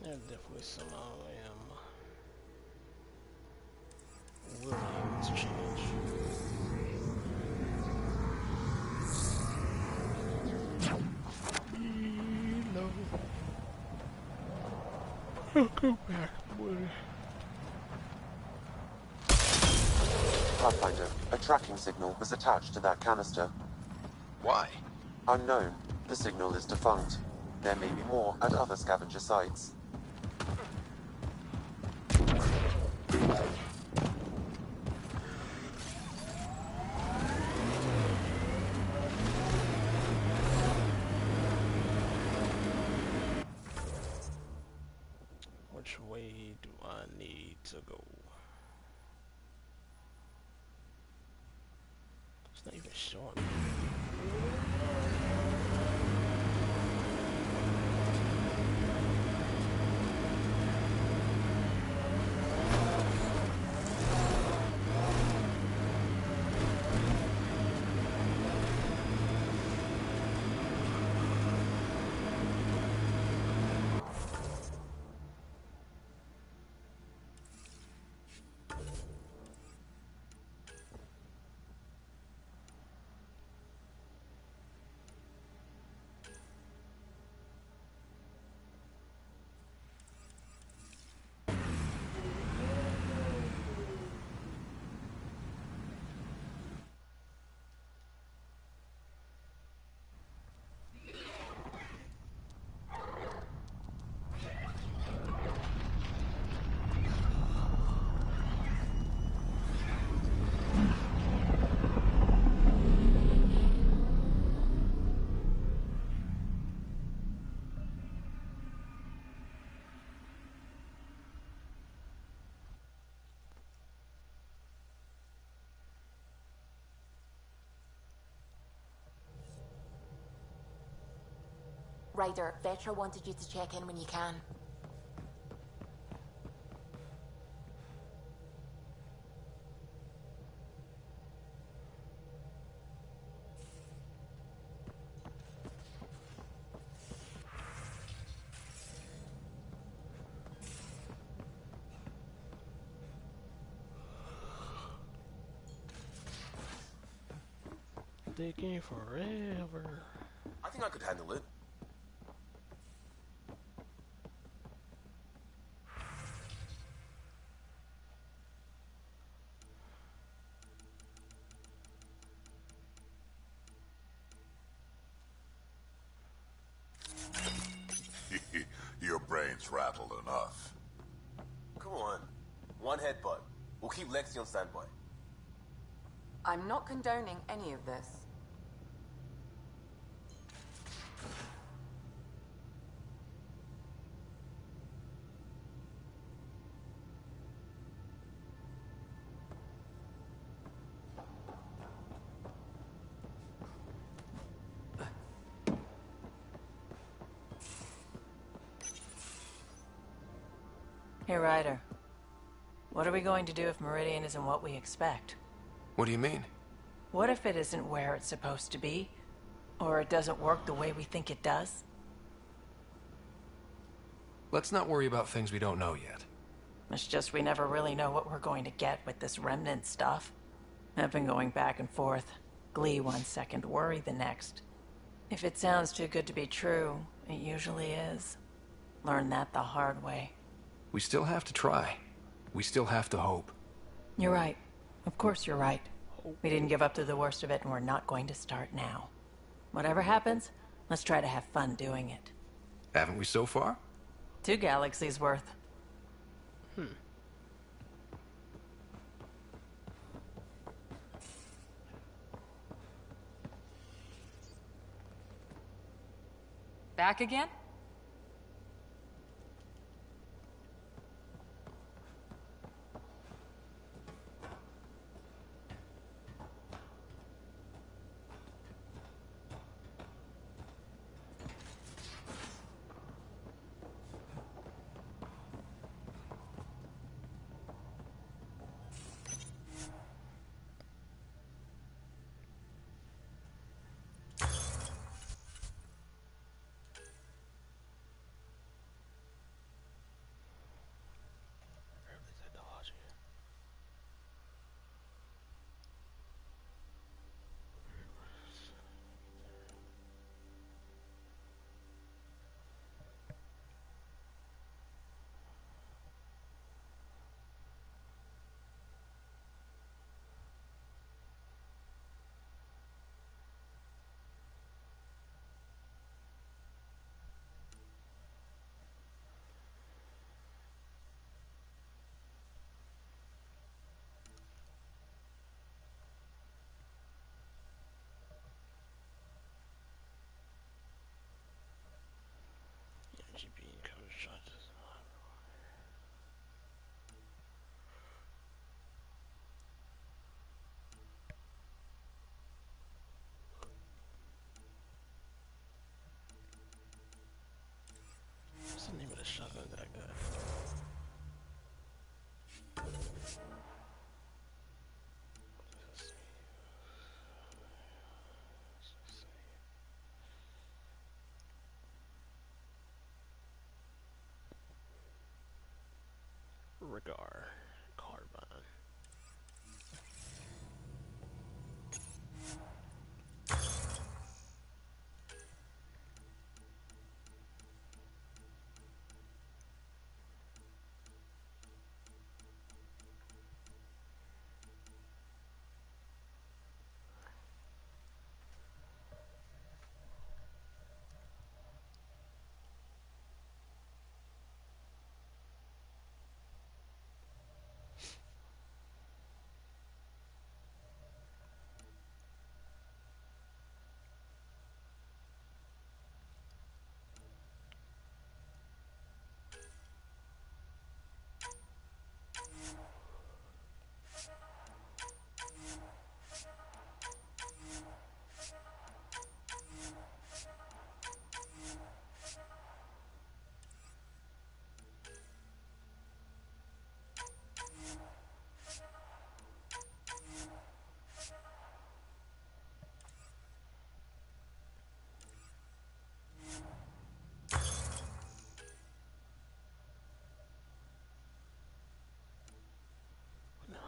Speaker 3: There's definitely some I am willing to change. No. I'll go back, buddy.
Speaker 2: Pathfinder, a tracking signal was attached to that canister.
Speaker 6: Why?
Speaker 2: Unknown. The signal is defunct. There may be more at other scavenger sites.
Speaker 3: to go. It's not even showing me.
Speaker 1: Ryder, Vetra wanted you to check in when you can.
Speaker 3: Taking forever.
Speaker 10: I think I could handle it.
Speaker 4: Your brain's rattled enough.
Speaker 10: Come on. One headbutt. We'll keep Lexi on standby.
Speaker 15: I'm not condoning any of this.
Speaker 19: Hey, Ryder. What are we going to do if Meridian isn't what we expect?
Speaker 6: What do you mean?
Speaker 19: What if it isn't where it's supposed to be? Or it doesn't work the way we think it does?
Speaker 6: Let's not worry about things we don't know yet.
Speaker 19: It's just we never really know what we're going to get with this remnant stuff. I've been going back and forth. Glee one second, worry the next. If it sounds too good to be true, it usually is. Learned that the hard way.
Speaker 6: We still have to try. We still have to hope.
Speaker 19: You're right. Of course you're right. We didn't give up to the worst of it, and we're not going to start now. Whatever happens, let's try to have fun doing it.
Speaker 6: Haven't we so far?
Speaker 19: 2 galaxies worth.
Speaker 15: Back again?
Speaker 3: What's the name of the shotgun that I got? Regar Carbine.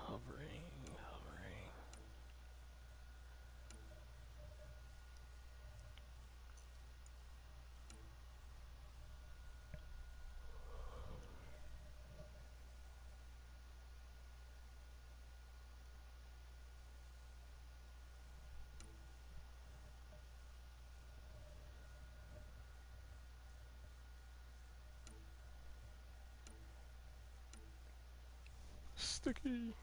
Speaker 3: Hovering. Sticky.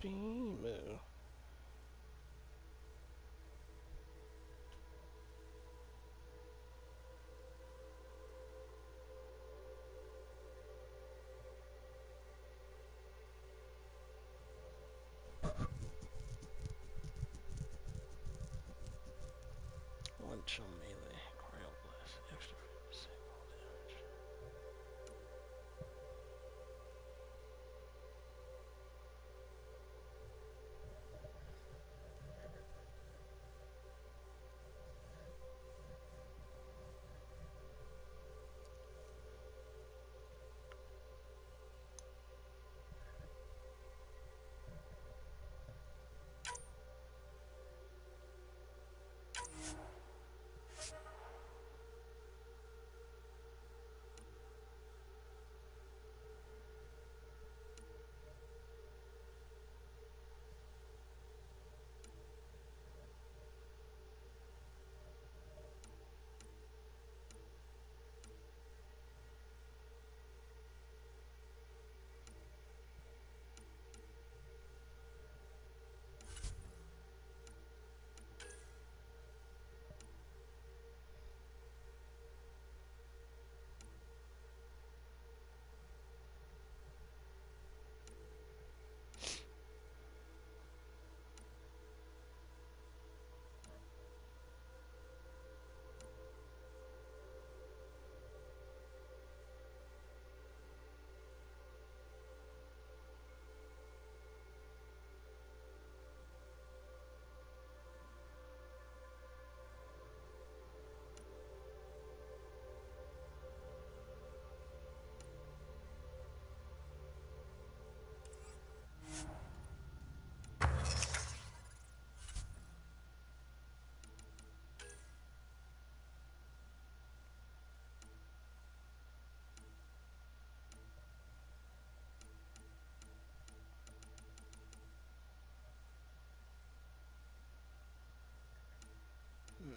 Speaker 3: Beam. One chill melee, cryo blast, extra 50% damage.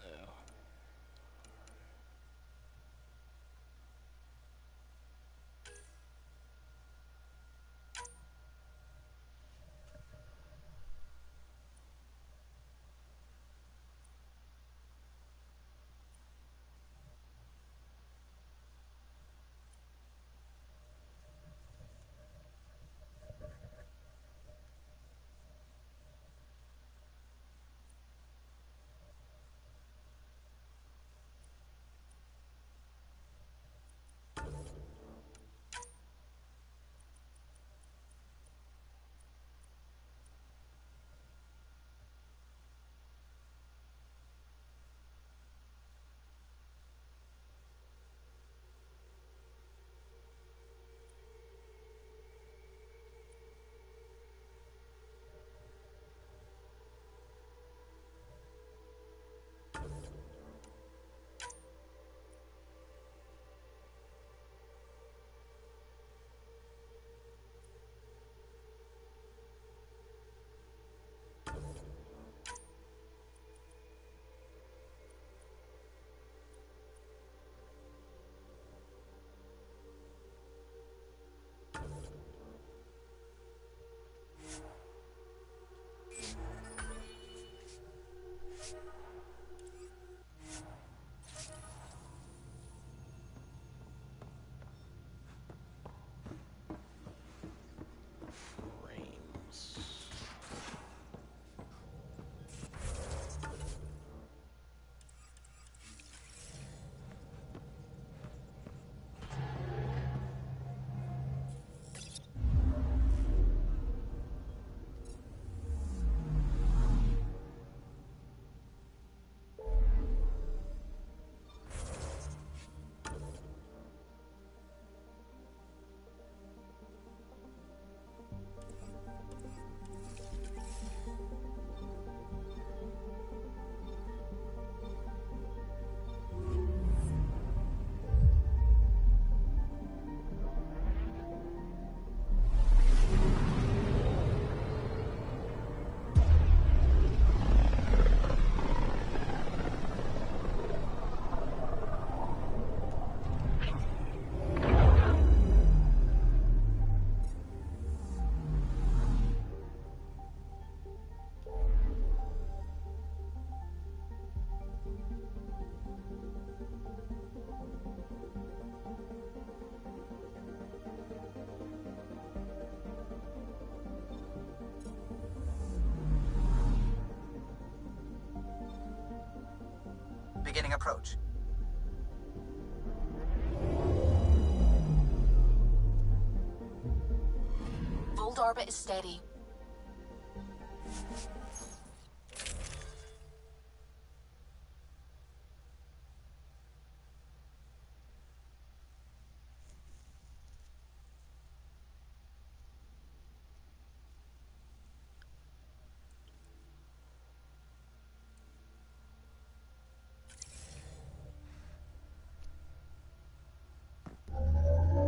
Speaker 3: No.
Speaker 7: Beginning approach.
Speaker 1: Old orbit is steady.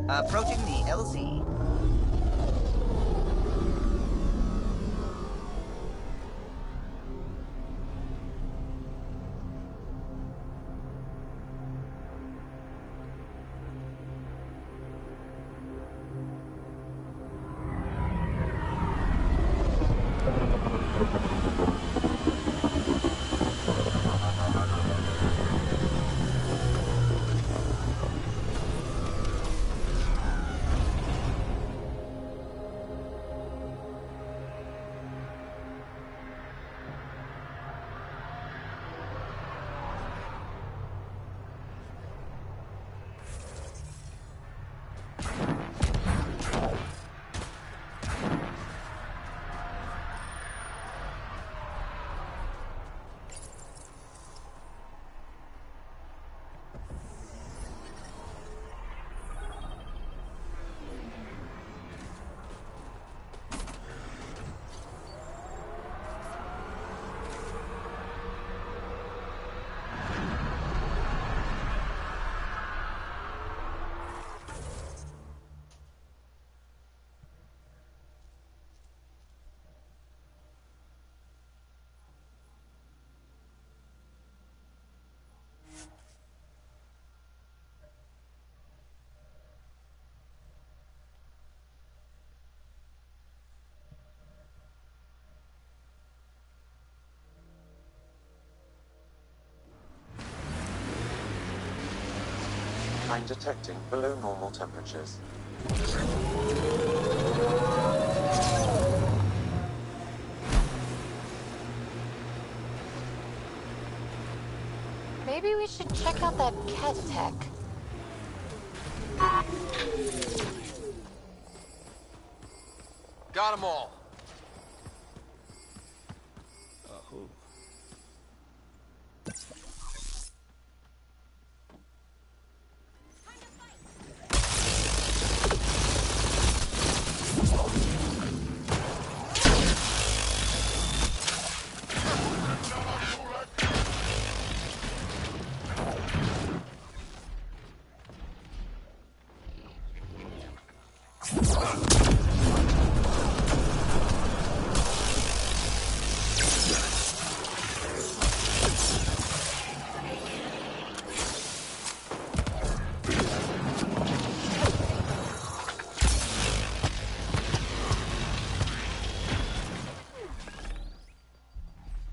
Speaker 7: Approaching the LZ.
Speaker 2: I'm detecting below normal temperatures.
Speaker 1: Maybe we should check out that cat tech.
Speaker 6: Got them all.
Speaker 3: Oh.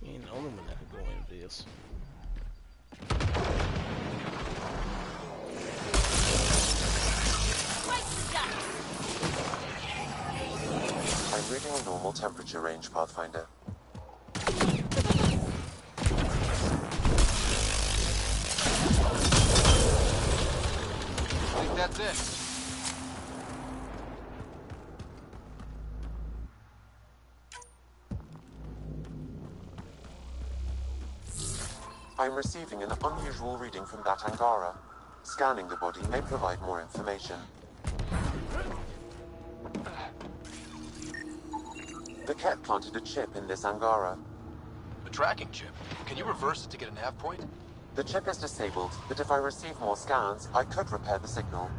Speaker 3: You ain't the only one that could go in this.
Speaker 2: I'm reading a normal temperature range, Pathfinder.
Speaker 6: I think that's it.
Speaker 2: I'm receiving an unusual reading from that Angara. Scanning the body may provide more information. The Ket planted a chip in this Angara.
Speaker 6: A tracking chip. Can you reverse it to get a nav point?
Speaker 2: The chip is disabled, but if I receive more scans, I could repair the signal.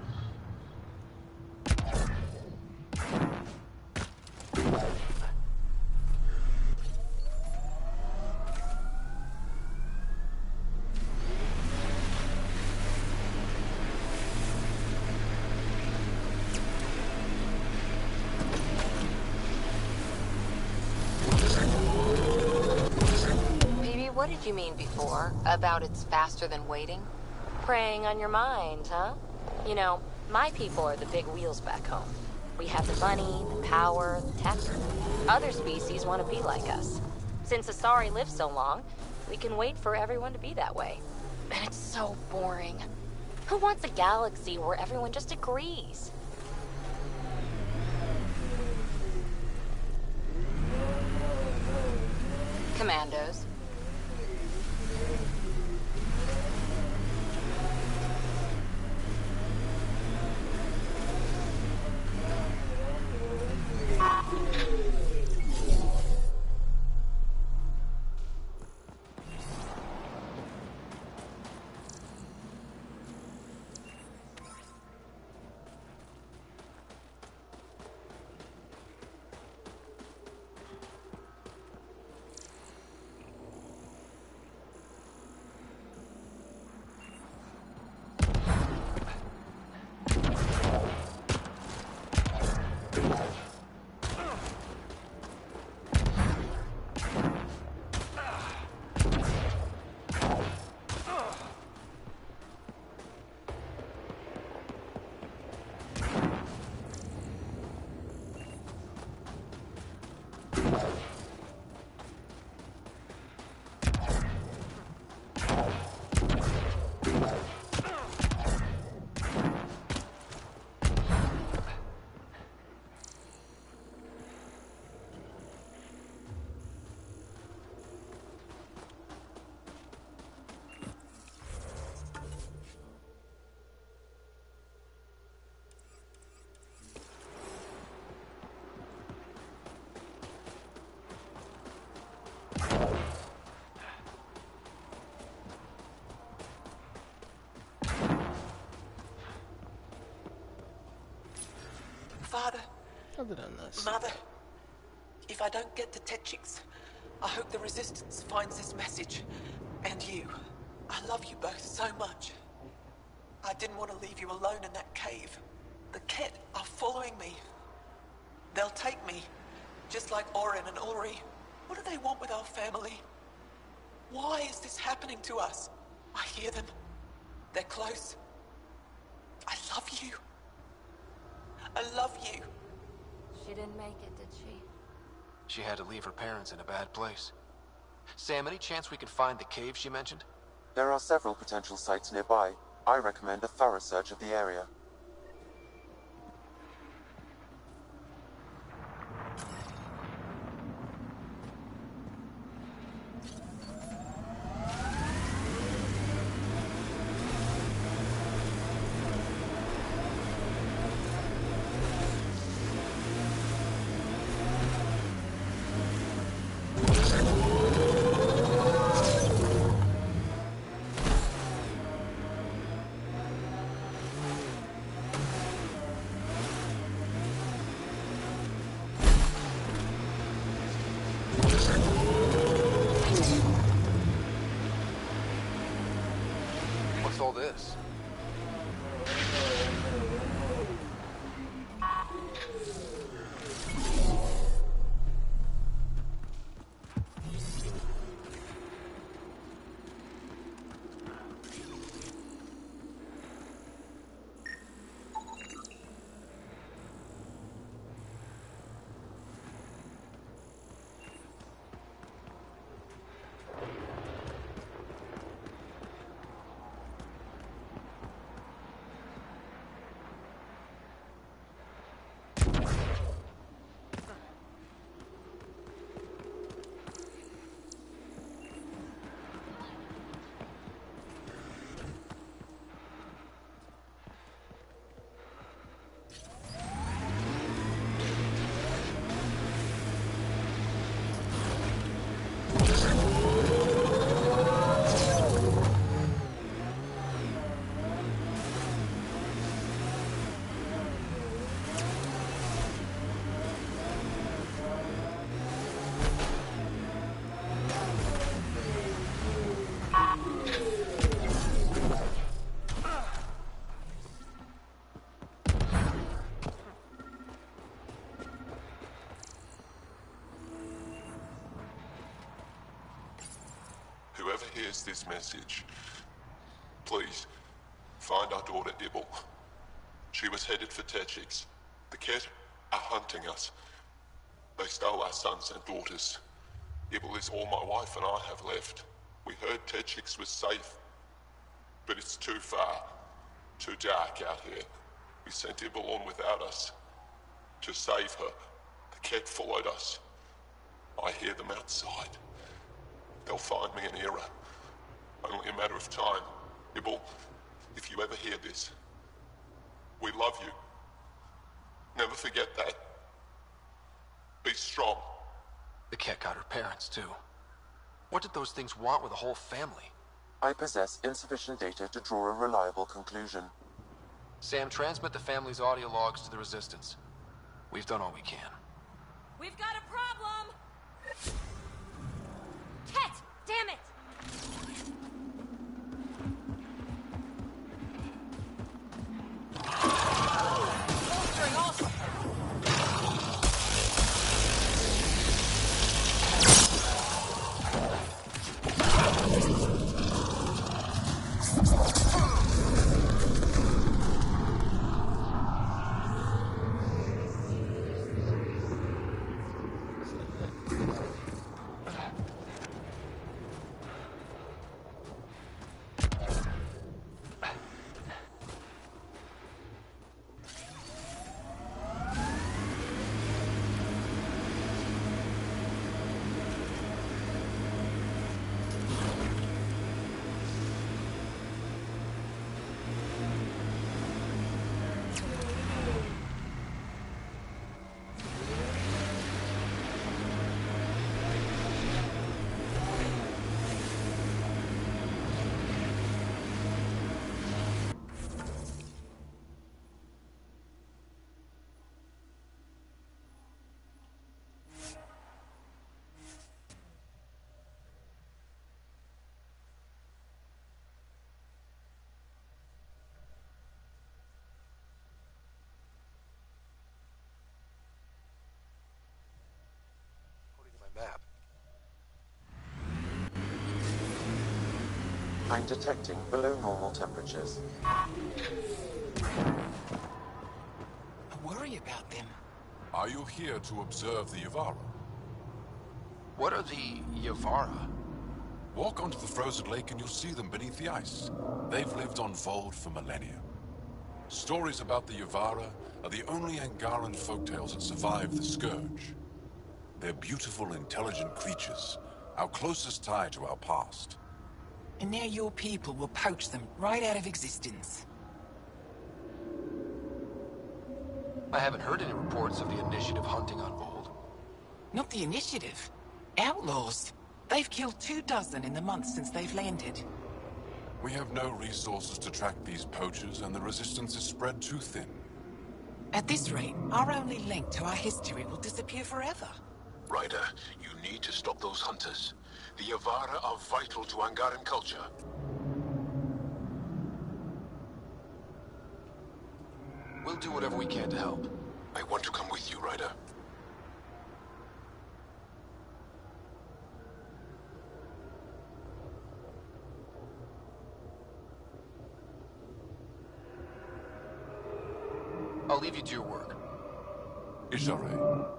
Speaker 17: What did you mean before? About it's faster than waiting? Preying on your mind, huh? You know, my people are the big wheels back home. We have the money, the power, the tech. Other species want to be like us. Since Asari lives so long, we can wait for everyone to be that way. And it's so boring. Who wants a galaxy where everyone just agrees? Commandos.
Speaker 12: Father.
Speaker 3: How did I not see
Speaker 12: Mother.
Speaker 3: that?
Speaker 12: If I don't get to Techix, I hope the Resistance finds this message. And you. I love you both so much. I didn't want to leave you alone in that cave. The Ket are following me. They'll take me, just like Orin and Ulri. What do they want with our family? Why is this happening to us? I hear them. They're close.
Speaker 6: She had to leave her parents in a bad place. Sam, any chance we can find the cave she mentioned?
Speaker 2: There are several potential sites nearby. I recommend a thorough search of the area.
Speaker 6: What's all this?
Speaker 20: Whoever hears this message, please find our daughter Ibble. She was headed for Techix. The Ket are hunting us. They stole our sons and daughters. Ibble is all my wife and I have left. We heard Techix was safe, but it's too far, too dark out here. We sent Ibble on without us. To save her, the Ket followed us. I hear them outside. They'll find me in Era. Only a matter of time. Ibble, if you ever hear this, we love you. Never forget that. Be strong.
Speaker 6: The Ket got her parents, too. What did those things want with a whole family?
Speaker 2: I possess insufficient data to draw a reliable conclusion.
Speaker 6: Sam, transmit the family's audio logs to the Resistance. We've done all we can.
Speaker 5: We've got a problem! Ket! Damn it! Bolstering also!
Speaker 6: Map.
Speaker 2: I'm detecting below normal temperatures.
Speaker 12: I worry about them.
Speaker 21: Are you here to observe the Yavara?
Speaker 6: What are the Yavara?
Speaker 21: Walk onto the frozen lake and you'll see them beneath the ice. They've lived on Vold for millennia. Stories about the Yavara are the only Angaran folktales that survive the Scourge. They're beautiful, intelligent creatures, our closest tie to our past.
Speaker 22: And now your people will poach them right out of existence.
Speaker 6: I haven't heard any reports of the Initiative hunting on Vold.
Speaker 22: Not the Initiative. Outlaws. They've killed 24 in the months since they've landed.
Speaker 21: We have no resources to track these poachers, and the resistance is spread too thin.
Speaker 22: At this rate, our only link to our history will disappear forever.
Speaker 18: Ryder, you need to stop those hunters. The Yavara are vital to Angaran culture.
Speaker 6: We'll do whatever we can to help.
Speaker 18: I want to come with you, Ryder.
Speaker 6: I'll leave you to your work.
Speaker 21: Ishare.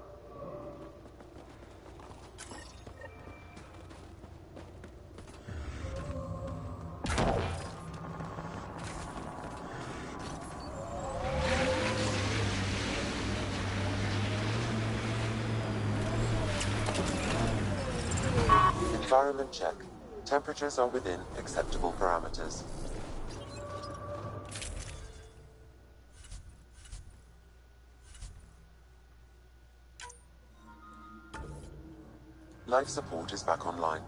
Speaker 2: Environment check. Temperatures are within acceptable parameters. Life support is back online.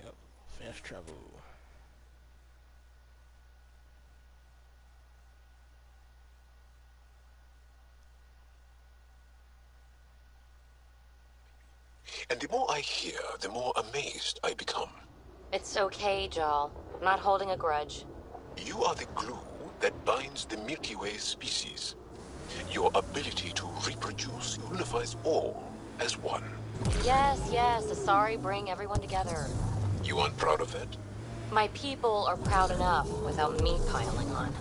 Speaker 3: Yep, fast travel.
Speaker 18: And the more I hear, the more amazed I become.
Speaker 17: It's okay, Jal. I'm not holding a grudge.
Speaker 18: You are the glue that binds the Milky Way species. Your ability to reproduce unifies all as one.
Speaker 17: Yes, Asari bring everyone together.
Speaker 18: You aren't proud of that?
Speaker 17: My people are proud enough without me piling on.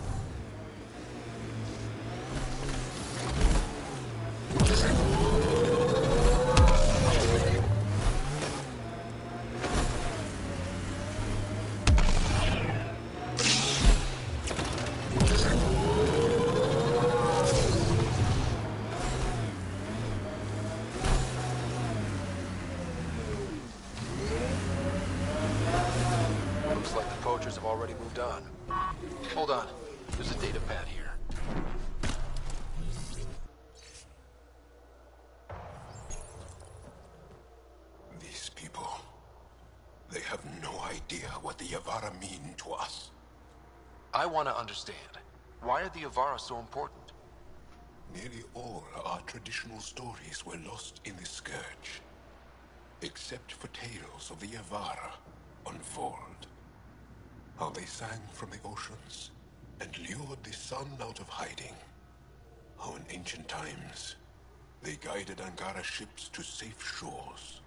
Speaker 6: Looks like the poachers have already moved on. Hold on. There's a data pad here.
Speaker 18: These people, they have no idea what the Yavara mean to us.
Speaker 6: I want to understand. Why are the Yavara so important?
Speaker 18: Nearly all our traditional stories were lost in the Scourge, except for tales of the Yavara on Vold. How they sang from the oceans and lured the sun out of hiding. How in ancient times they guided Angara ships to safe shores.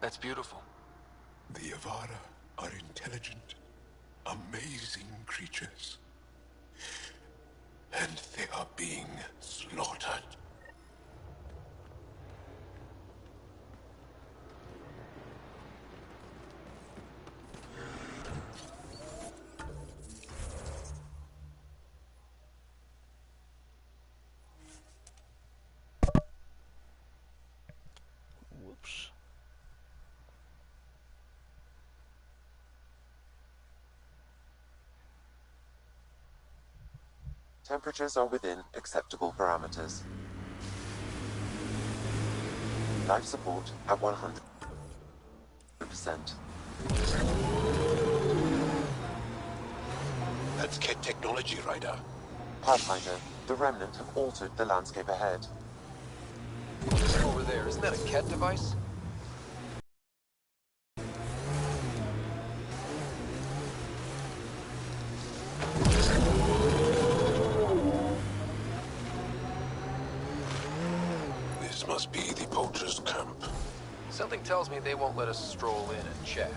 Speaker 6: That's beautiful.
Speaker 18: The Yavara are intelligent, amazing creatures. And they are being slaughtered.
Speaker 3: Whoops.
Speaker 2: Temperatures are within acceptable parameters. Life support at 100%.
Speaker 18: That's Ket technology, Ryder.
Speaker 2: Pathfinder, the Remnant have altered the landscape ahead.
Speaker 6: Over there, isn't that a Ket device?
Speaker 18: This must be the poacher's camp.
Speaker 6: Something tells me they won't let us stroll in and chat.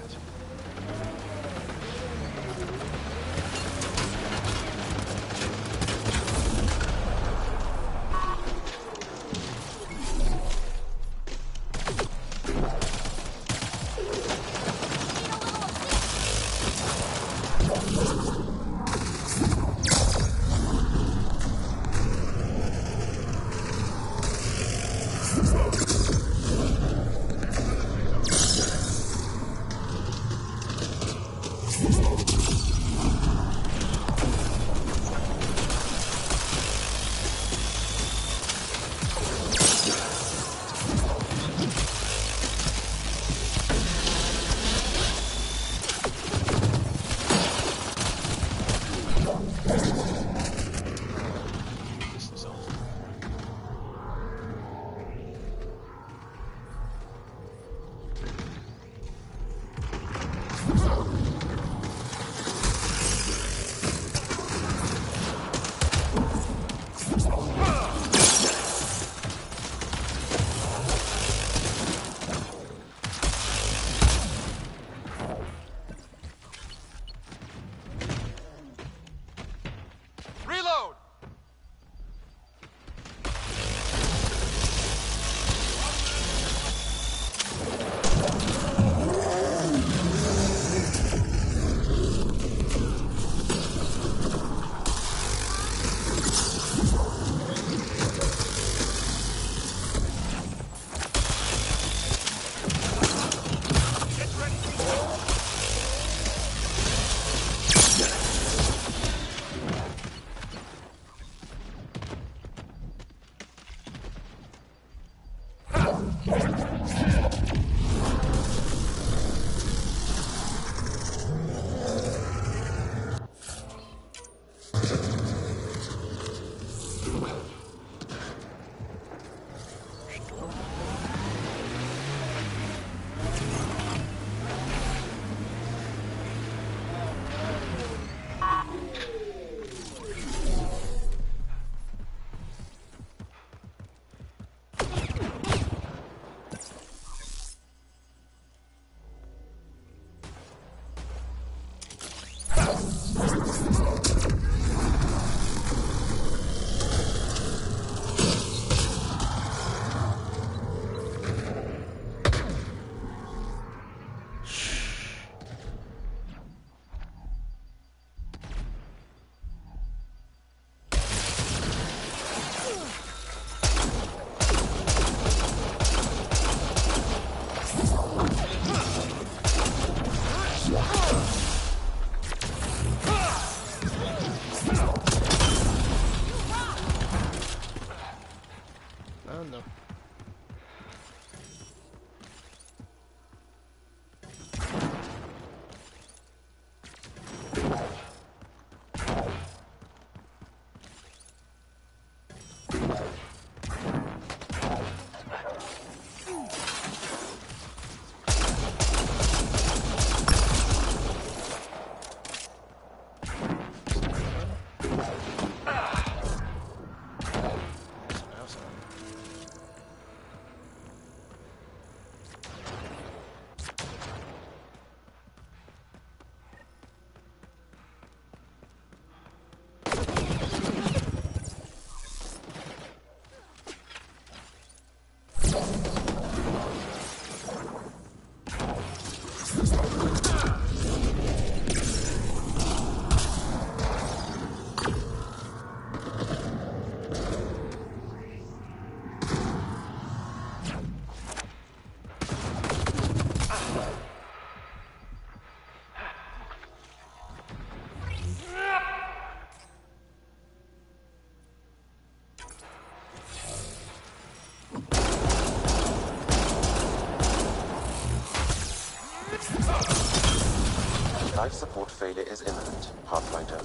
Speaker 2: Life support failure is imminent, Pathfinder.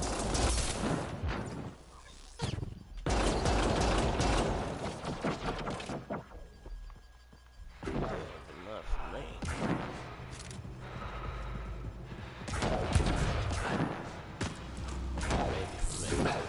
Speaker 3: Not for me. Maybe for me.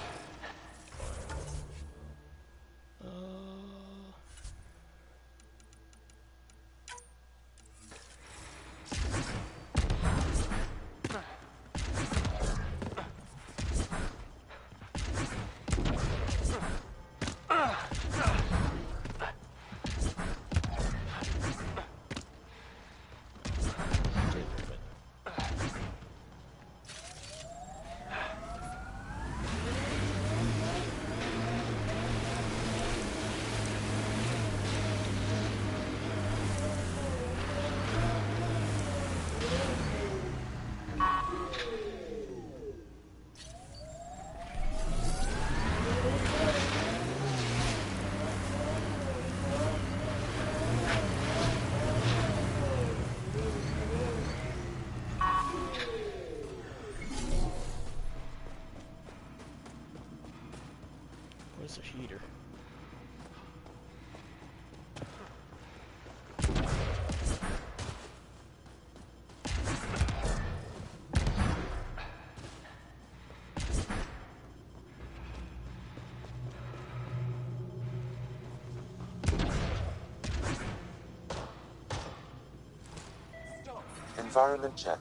Speaker 3: here.
Speaker 2: Environment check.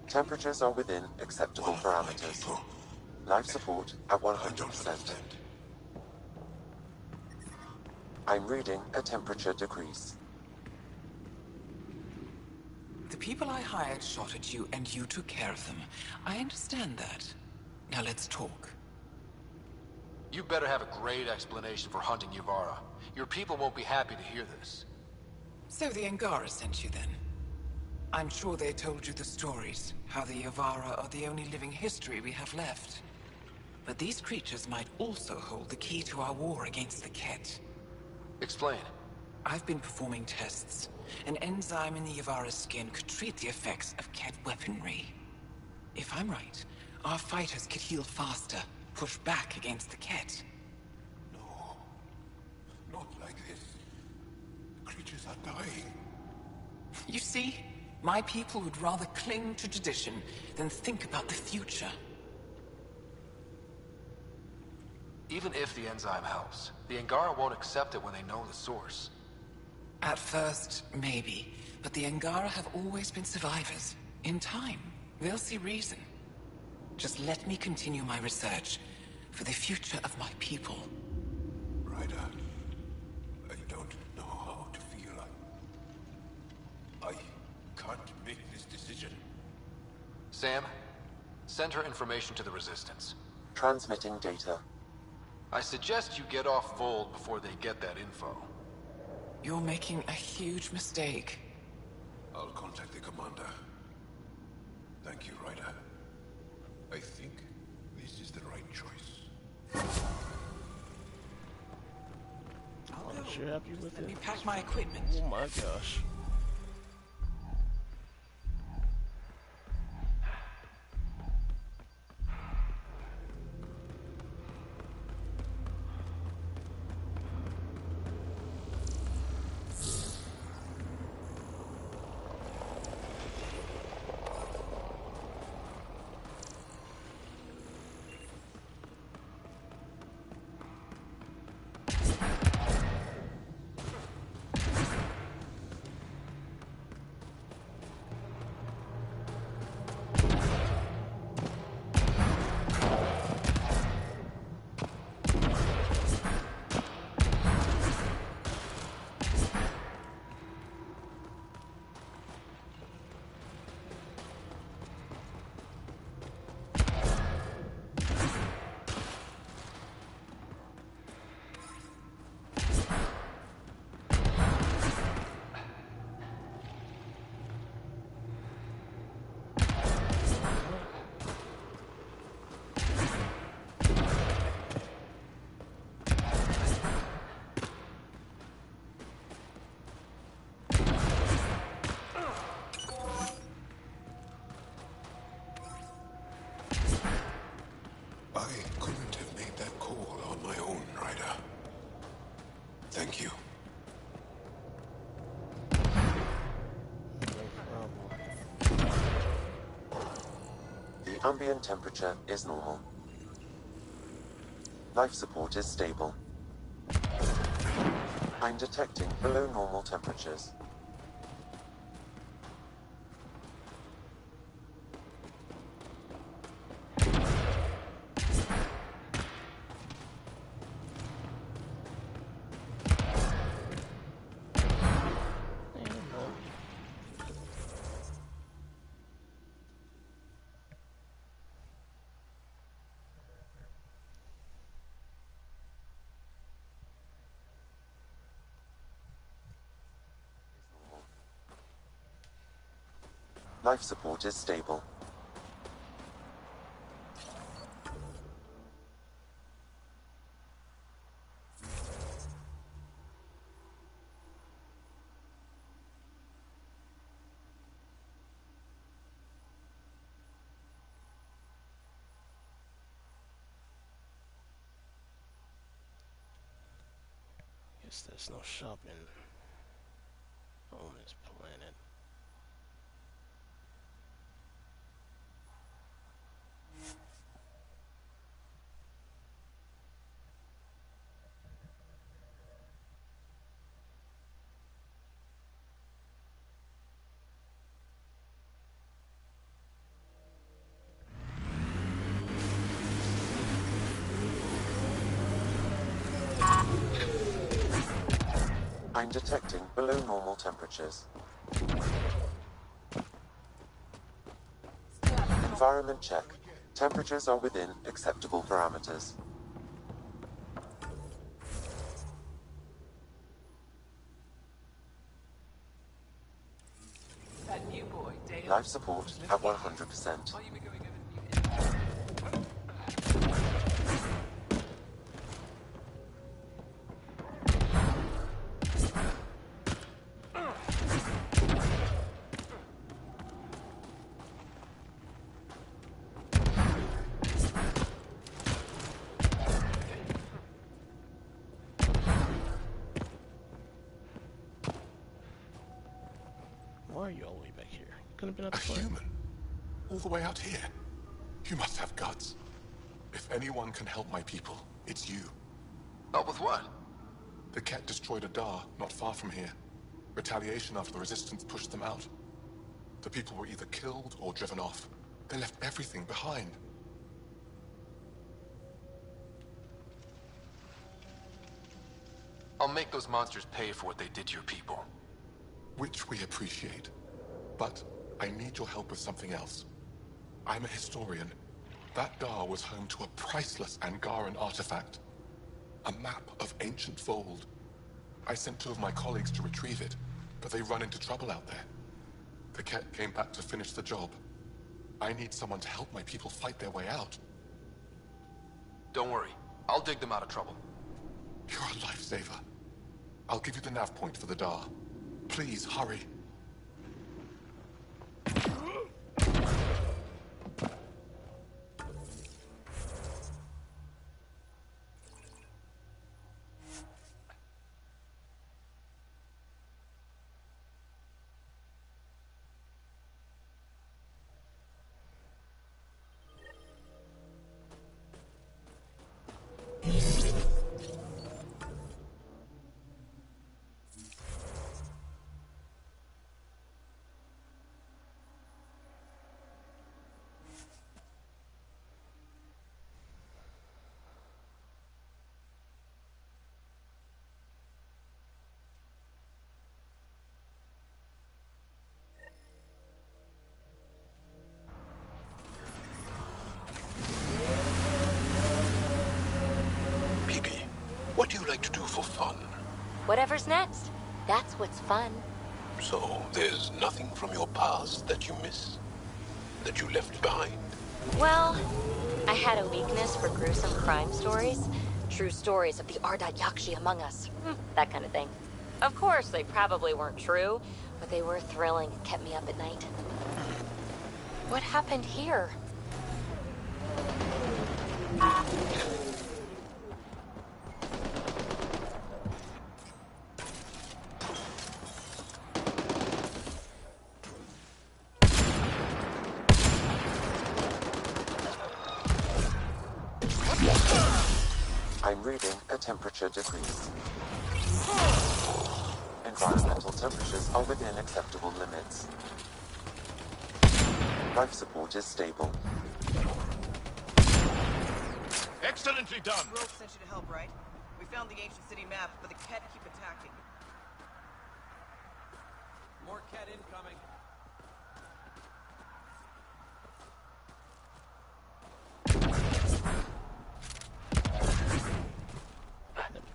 Speaker 2: Temperatures are within acceptable parameters. Life support at 100%. I'm reading a temperature decrease.
Speaker 22: The people I hired shot at you, and you took care of them. I understand that. Now let's talk.
Speaker 6: You better have a great explanation for hunting Yuvara. Your people won't be happy to hear this.
Speaker 22: So the Angara sent you then? I'm sure they told you the stories, how the Yavara are the only living history we have left. But these creatures might also hold the key to our war against the Ket.
Speaker 6: Explain.
Speaker 22: I've been performing tests. An enzyme in the Yavara's skin could treat the effects of Ket weaponry. If I'm right, our fighters could heal faster, push back against the Ket.
Speaker 18: Not like this. The creatures are dying.
Speaker 22: You see? My people would rather cling to tradition than think about the future.
Speaker 6: Even if the enzyme helps, the Angara won't accept it when they know the source.
Speaker 22: At first, maybe. But the Angara have always been survivors. In time, they'll see reason. Just let me continue my research for the future of my people.
Speaker 18: Ryder, I don't know how to feel. I can't make this decision.
Speaker 6: Sam, send her information to the Resistance.
Speaker 2: Transmitting data.
Speaker 6: I suggest you get off Vold before they get that info.
Speaker 22: You're making a huge mistake.
Speaker 18: I'll contact the commander. Thank you, Ryder. I think this is the right choice.
Speaker 3: I'm sure happy with it.
Speaker 22: Let me pack my equipment.
Speaker 3: Oh my gosh.
Speaker 18: Thank you.
Speaker 2: The ambient temperature is normal. Life support is stable. I'm detecting below normal temperatures. Life support is stable.
Speaker 3: Guess there's no shopping on this planet.
Speaker 2: I'm detecting below normal temperatures. Environment check. Temperatures are within acceptable parameters.
Speaker 12: That new boy, Dale.
Speaker 2: Life support at 100%.
Speaker 3: Why are you all the way back here? Could have been up
Speaker 21: A human? All the way out here? You must have guts. If anyone can help my people, it's you.
Speaker 6: Help with what?
Speaker 21: The Ket destroyed a Dar not far from here. Retaliation after the Resistance pushed them out. The people were either killed or driven off. They left everything behind.
Speaker 6: I'll make those monsters pay for what they did to your people.
Speaker 21: Which we appreciate. But I need your help with something else. I'm a historian. That Dar was home to a priceless Angaran artifact. A map of ancient Fold. I sent 2 of my colleagues to retrieve it, but they run into trouble out there. The Ket came back to finish the job. I need someone to help my people fight their way out.
Speaker 6: Don't worry. I'll dig them out of trouble.
Speaker 21: You're a lifesaver. I'll give you the nav point for the Dar. Please, hurry.
Speaker 18: What do you like to do for fun?
Speaker 17: Whatever's next. That's what's fun.
Speaker 18: So, there's nothing from your past that you miss? That you left behind?
Speaker 17: Well, I had a weakness for gruesome crime stories. True stories of the Ardat Yakshi among us. That kind of thing. Of course, they probably weren't true, but they were thrilling and kept me up at night. What happened here?
Speaker 2: I'm reading a temperature decrease. Environmental temperatures are within acceptable limits. Life support is stable.
Speaker 8: Excellently done!
Speaker 13: Rogue sent you to help, right? We found the ancient city map, but the Ket keep attacking.
Speaker 14: More Ket incoming.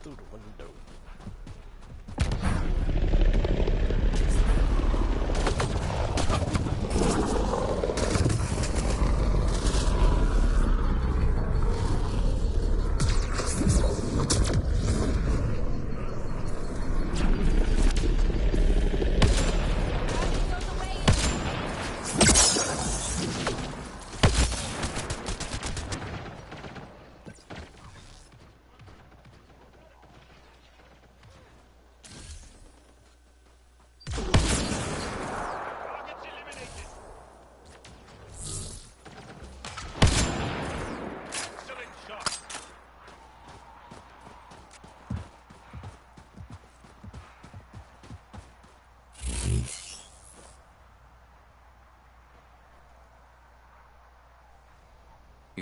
Speaker 3: Through the window.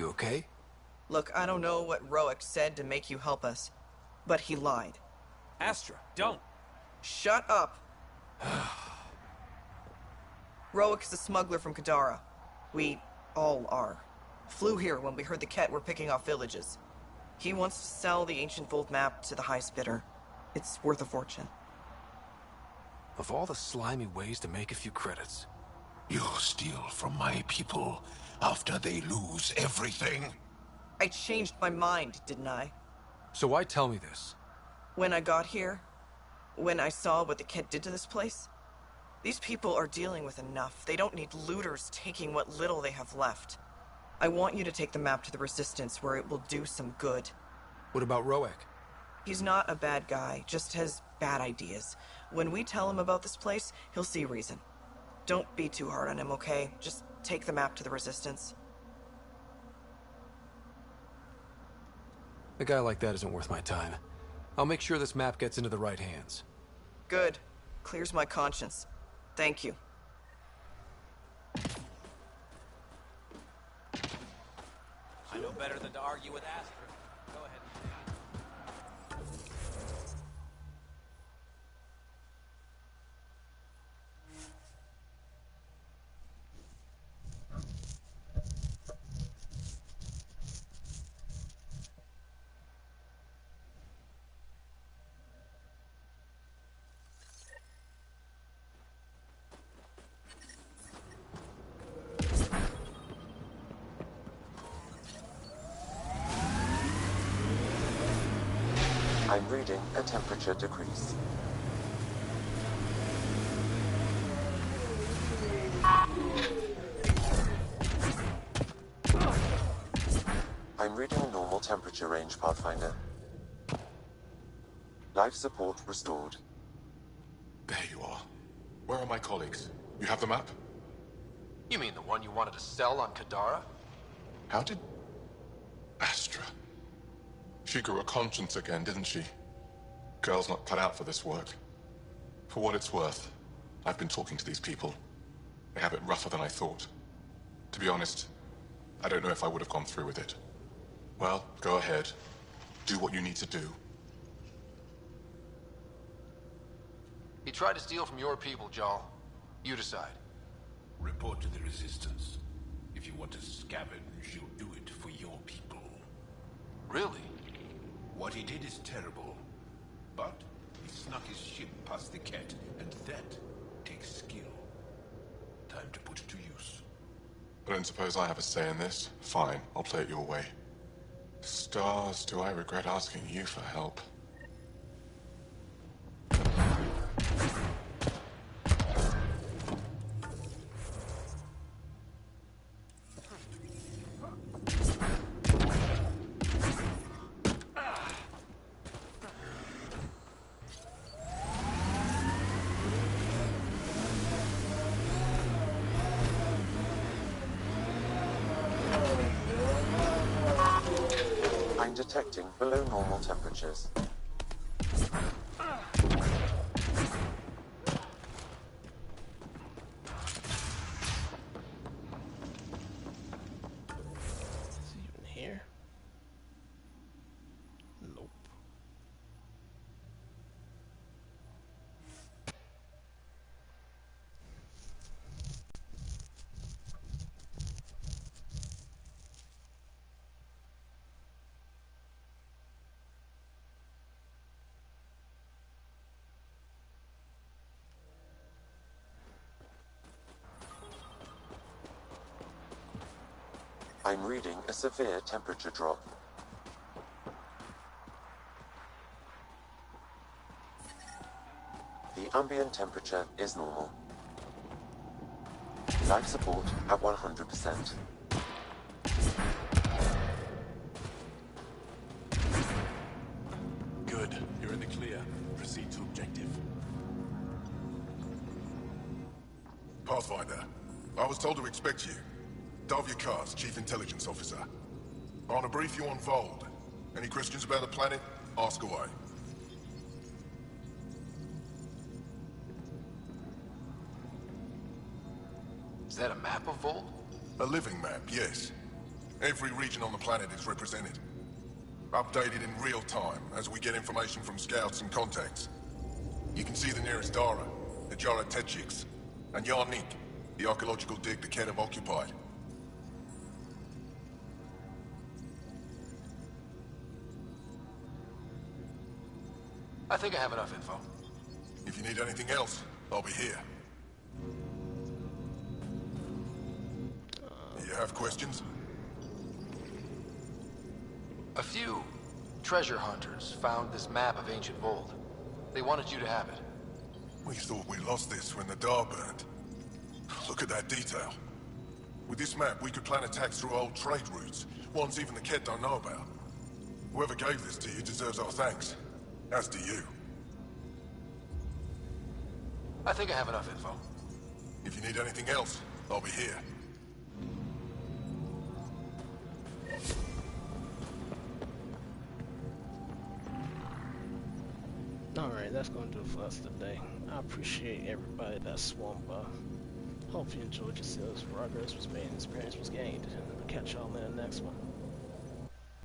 Speaker 6: You okay?
Speaker 13: Look, I don't know what Roic said to make you help us, but he lied.
Speaker 14: Astra, don't.
Speaker 13: Shut up. Roic's a smuggler from Kadara. We all are. Flew here when we heard the Ket were picking off villages. He wants to sell the ancient Vault map to the highest bidder. It's worth a fortune.
Speaker 6: Of all the slimy ways to make a few credits.
Speaker 18: You steal from my people after they lose everything?
Speaker 13: I changed my mind, didn't I?
Speaker 6: So why tell me this?
Speaker 13: When I got here, when I saw what the Ket did to this place, these people are dealing with enough. They don't need looters taking what little they have left. I want you to take the map to the Resistance where it will do some good.
Speaker 6: What about Roic?
Speaker 13: He's not a bad guy, just has bad ideas. When we tell him about this place, he'll see reason. Don't be too hard on him, okay? Just take the map to the Resistance.
Speaker 6: A guy like that isn't worth my time. I'll make sure this map gets into the right hands.
Speaker 13: Good. Clears my conscience. Thank you.
Speaker 14: I know better than to argue with Astra. Go ahead.
Speaker 2: I'm reading a temperature decrease. I'm reading a normal temperature range, Pathfinder. Life support restored.
Speaker 21: There you are. Where are my colleagues? You have the map?
Speaker 6: You mean the one you wanted to sell on Kadara?
Speaker 21: How did... Astra. She grew a conscience again, didn't she? Girl's not cut out for this work. For what it's worth, I've been talking to these people. They have it rougher than I thought. To be honest, I don't know if I would have gone through with it. Well, go ahead. Do what you need to do.
Speaker 6: He tried to steal from your people, Jarl. You decide.
Speaker 18: Report to the Resistance. If you want to scavenge, you'll do it for your people.
Speaker 6: Really?
Speaker 18: What he did is terrible. But he snuck his ship past the Ket, and that takes skill. Time to put it to use.
Speaker 21: I don't suppose I have a say in this. Fine, I'll play it your way. Stars, do I regret asking you for help?
Speaker 2: I'm detecting below normal temperatures.
Speaker 3: Is he even here? Nope.
Speaker 2: I'm reading a severe temperature drop. The ambient temperature is normal. Life support at 100%.
Speaker 21: Good. You're in the clear. Proceed to objective.
Speaker 9: Pathfinder, I was told to expect you. Davia Kars, Chief Intelligence Officer. I want to brief you on Vold. Any questions about the planet? Ask away.
Speaker 6: Is that a map of Volt?
Speaker 9: A living map, yes. Every region on the planet is represented. Updated in real time as we get information from scouts and contacts. You can see the nearest Dara, the Jara Tetchiks, and Yarnik, the archaeological dig the Kett have occupied.
Speaker 6: I think I have enough info.
Speaker 9: If you need anything else, I'll be here. You have questions?
Speaker 6: A few treasure hunters found this map of ancient Vold. They wanted you to have it.
Speaker 9: We thought we lost this when the Dar burned. Look at that detail. With this map, we could plan attacks through old trade routes, ones even the Kett don't know about. Whoever gave this to you deserves our thanks. As do you.
Speaker 6: I think I have enough info.
Speaker 9: If you need anything else, I'll be here.
Speaker 3: Alright, that's gonna do it for us today. I appreciate everybody that swung by. Hope you enjoyed yourselves. Progress was made, experience was gained. I'll catch y'all in the next one.